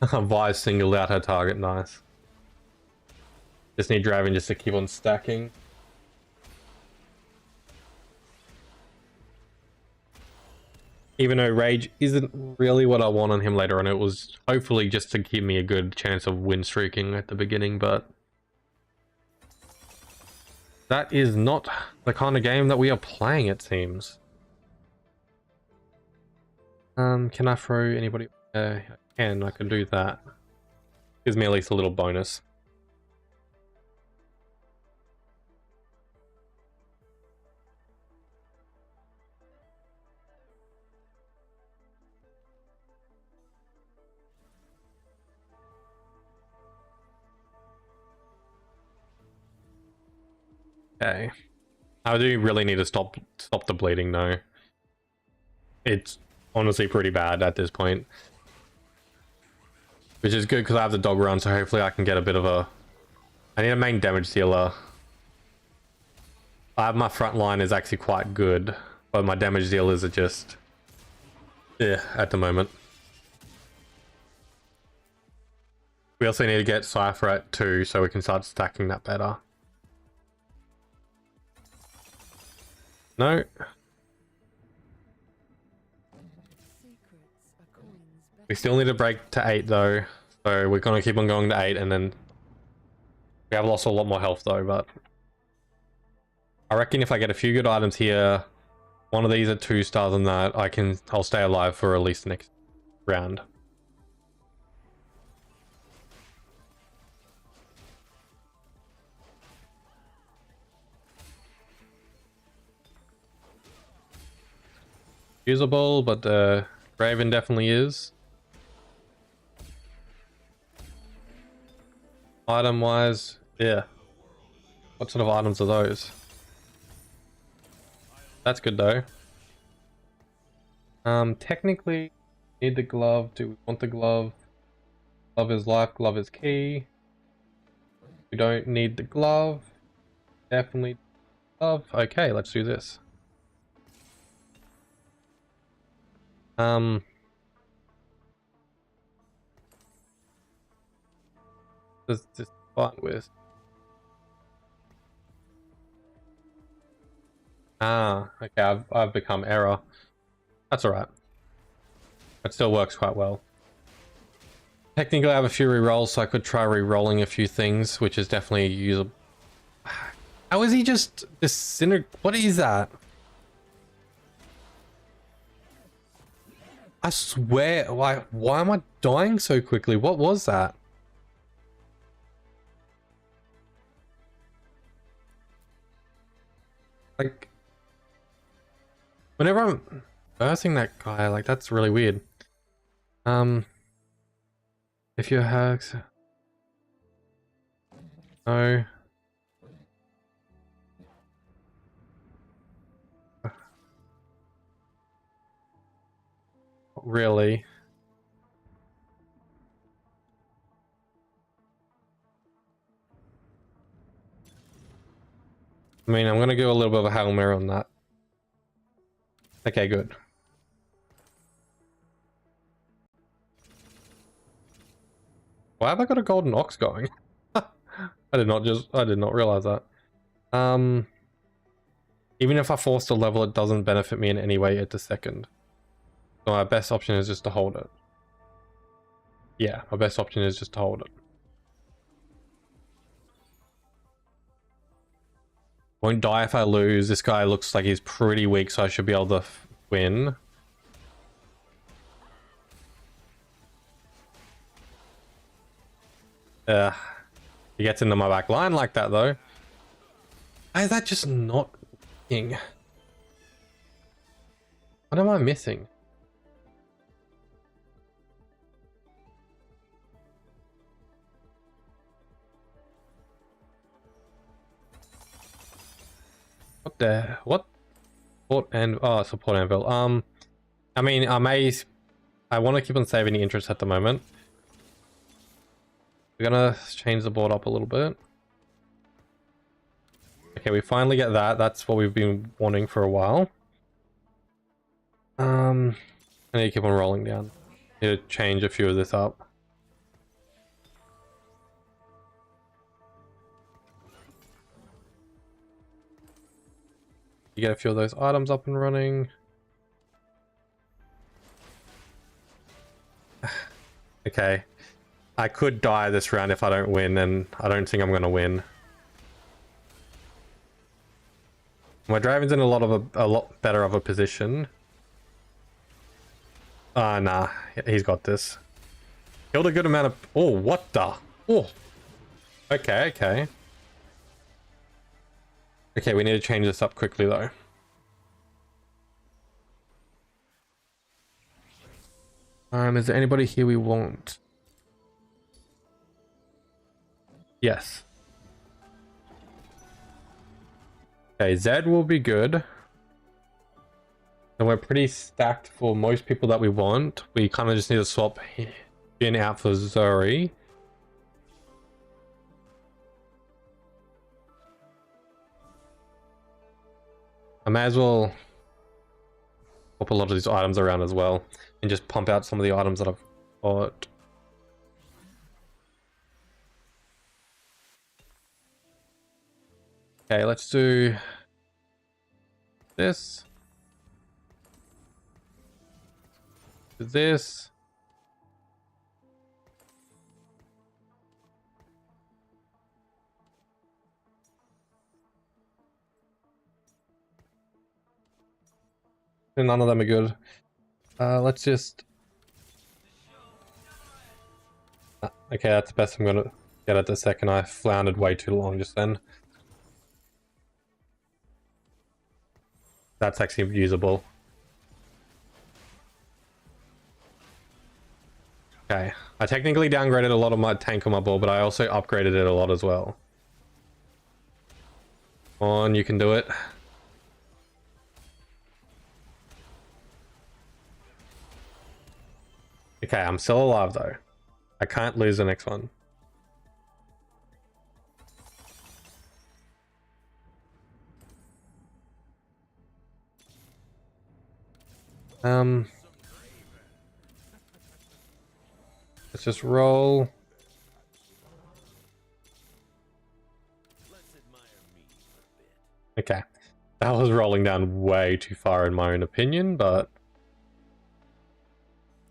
Vi singled out her target, nice. Just need Draven just to keep on stacking. Even though Rage isn't really what I want on him later on, it was hopefully just to give me a good chance of win streaking at the beginning, but That is not the kind of game that we are playing, it seems. Can I throw anybody? I can. I can do that. Gives me at least a little bonus. Okay. I do really need to stop the bleeding though. It's honestly pretty bad at this point. Which is good because I have the dog run, so hopefully I can get a bit of a... I need a main damage dealer. I have my front line is actually quite good, but my damage dealers are just... yeah, at the moment. We also need to get Cypher at 2 so we can start stacking that better. No. We still need to break to 8 though, so we're gonna keep on going to 8, and then we have lost a lot more health though. But I reckon if I get a few good items here, one of these at 2 stars and that, I'll stay alive for at least the next round. Usable, but Raven definitely is. Item wise, yeah. What sort of items are those? That's good though. Technically, need the glove. Do we want the glove? Glove is life, glove is key. We don't need the glove. Definitely glove. Okay, let's do this. Does this fight with? Okay, I've become error. That's alright. It still works quite well. Technically I have a few rerolls, so I could try re-rolling a few things, which is definitely usable. How is he just what is that? I swear, why am I dying so quickly? What was that? Like, whenever I'm versing that guy, like, that's really weird. If your hacks... No. Really? I mean, I'm gonna go a little bit of a Hail Mary on that. Okay, good. Why have I got a golden ox going? I did not realize that. Even if I force the level, it doesn't benefit me in any way at the second. So my best option is just to hold it. Yeah, my best option is just to hold it. Won't die if I lose. This guy looks like he's pretty weak, so I should be able to win. He gets into my back line like that though. Why is that just not working? What am I missing? What? Support and support anvil. I mean, I want to keep on saving the interest at the moment. We're gonna change the board up a little bit. Okay, we finally get that. That's what we've been wanting for a while. I need to keep on rolling down. Need to change a few of this up. You get a few of those items up and running. Okay. I could die this round if I don't win, and I don't think I'm going to win. My Draven's in a lot better of a position. Nah, he's got this. Killed a good amount of... Oh, what the? Oh. Okay, okay. Okay, we need to change this up quickly though. Is there anybody here we want? Yes. Okay, Zed will be good. And we're pretty stacked for most people that we want. We kind of just need to swap Jhin out for Zoe. I may as well swap a lot of these items around as well and just pump out some of the items that I've got. Okay, let's do this. This. None of them are good. Let's just... Okay, that's the best I'm gonna get at the second. I floundered way too long just then. That's actually usable. Okay, I technically downgraded a lot of my tank on my board, but I also upgraded it a lot as well. Come on, you can do it. Okay, I'm still alive though. I can't lose the next one. Let's just roll. Okay, that was rolling down way too far in my own opinion, but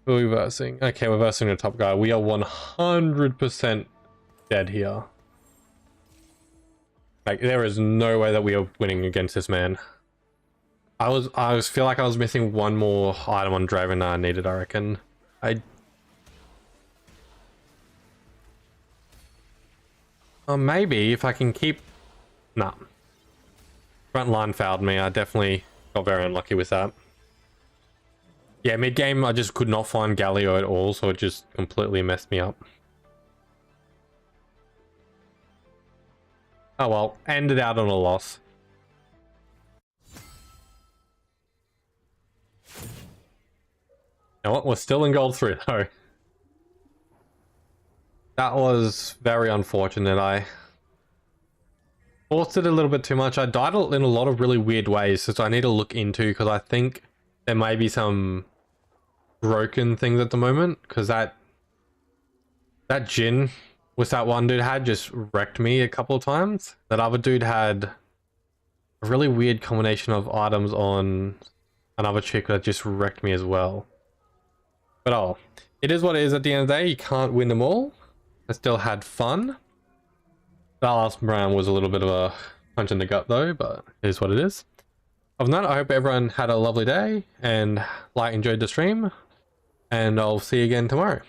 who are we versing? Okay, we're versing the top guy. We are 100% dead here. Like, there is no way that we are winning against this man. I feel like I was missing one more item on Draven that I needed, I reckon. Maybe if I can keep... Nah. Front line fouled me. I definitely got very unlucky with that. Yeah, mid game I just could not find Galio at all, so it just completely messed me up. Oh well, ended out on a loss. You know what? We're still in gold 3 though. That was very unfortunate. I forced it a little bit too much. I died in a lot of really weird ways, so I need to look into, because I think there may be some broken things at the moment, because that Jhin with that one dude had just wrecked me a couple of times. That other dude had a really weird combination of items on another chick that just wrecked me as well. But oh, it is what it is at the end of the day. You can't win them all. I still had fun. That last round was a little bit of a punch in the gut though, but it is what it is. Other than that, I hope everyone had a lovely day and enjoyed the stream, and I'll see you again tomorrow.